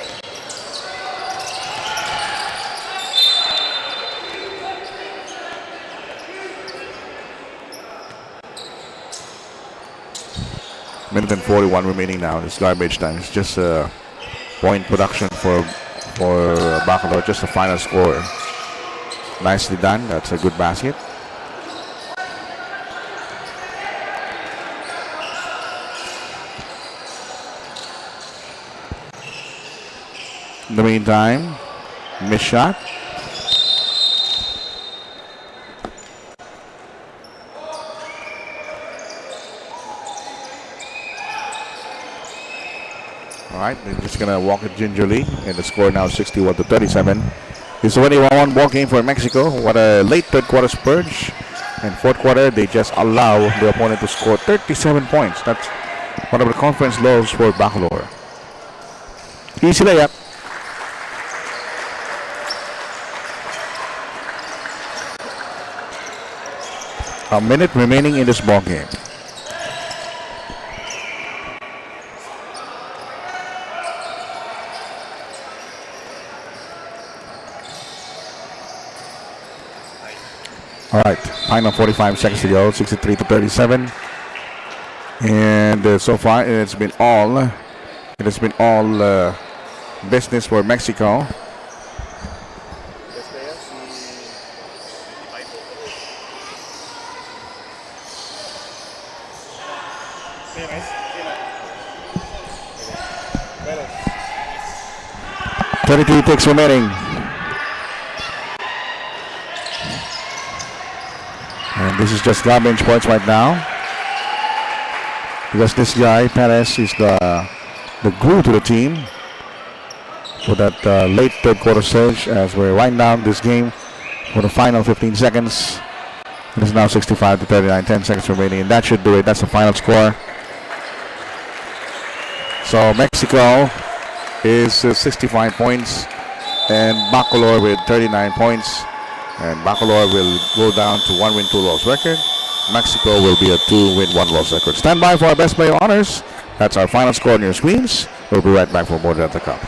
Minute and 41 remaining now. It's garbage time. It's just a point production for BACOLOR. Just a final score. Nicely done. That's a good basket. In the meantime, missed shot. All right, they're just gonna walk it gingerly, and the score now 61 to 37. It's already a 1-1 ball game for Mexico. What a late third quarter spurge, and fourth quarter they just allow the opponent to score 37 points. That's one of the conference lows for BACOLOR. Easy layup. A minute remaining in this ball game. All right, final 45 seconds to go, 63 to 37. And so far it has been all business for Mexico. Thirty-three ticks remaining. And this is just garbage points right now. Because this guy, Perez, is the glue to the team for that late third quarter surge as we're winding down this game for the final 15 seconds. It is now 65 to 39, 10 seconds remaining, and that should do it. That's the final score. So Mexico is 65 points and BACOLOR with 39 points. And BACOLOR will go down to 1-win, 2-loss record. Mexico will be a 2-win, 1-loss record. Stand by for our best player honors. That's our final score on your screens. We'll be right back for more Delta Cup.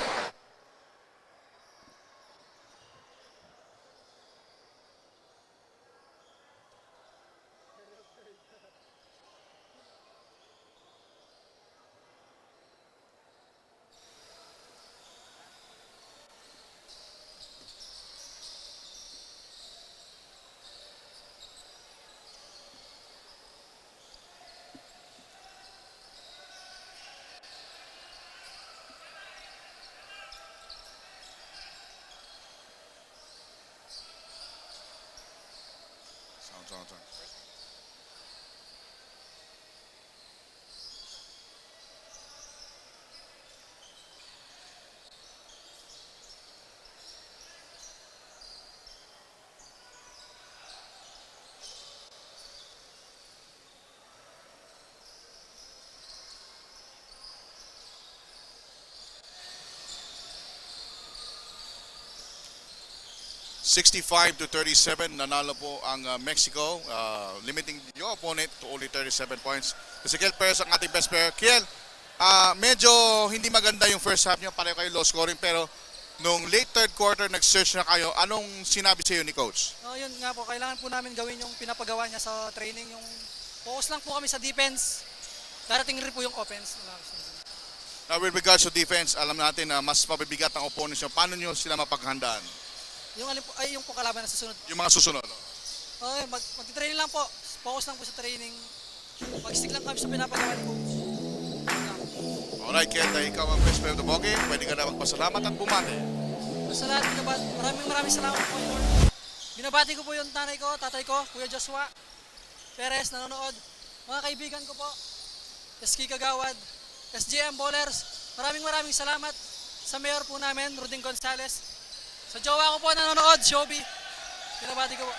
Sounds on. 65 to 37, nanalo po ang Mexico, limiting your opponent to only 37 points. Ezekiel Perez ang ating best player. Kiel, Medyo hindi maganda yung first half nyo, pareho kayo low scoring, pero nung late third quarter nag-search na kayo, anong sinabi sa iyo ni coach? Yun nga po, kailangan po namin gawin yung pinapagawa niya sa training, yung focus lang po kami sa defense, darating rin po yung offense. Now with regards to defense, alam natin na mas mabibigat ang opponents nyo. Paano nyo sila mapaghandaan? Yung po kalaban na susunod. Yung mga susunod. Mag-training lang po, focus lang po sa training, mag-stick lang kami sa pinapagawa ni coach. Alright, Kenta, ikaw ang best player of the ball game. Pwede ka na magpasalamat at bumati. Sa lahat, maraming salamat po. Binabati ko po yung tatay ko, Kuya Joshua Perez, nanonood. Mga kaibigan ko po, SK Kagawad, SJM Bowlers, maraming salamat sa mayor po namin, Roding Gonzales. Sa jowa ko po nanonood, Shobi. Binabati ko po.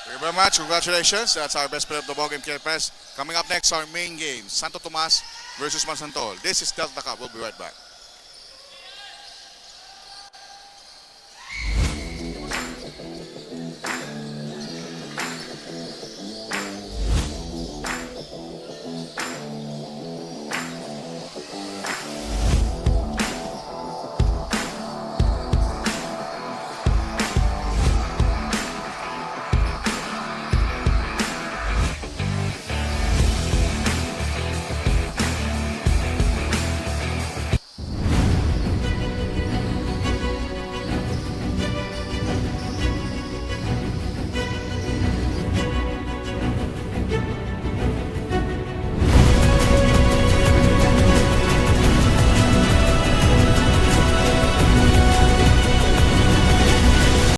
Thank you very much. Congratulations. That's our best player of the ball game, Kenta Perez. Coming up next, our main game, Santo Tomas versus Mansantol. This is Delta Cup. We'll be right back.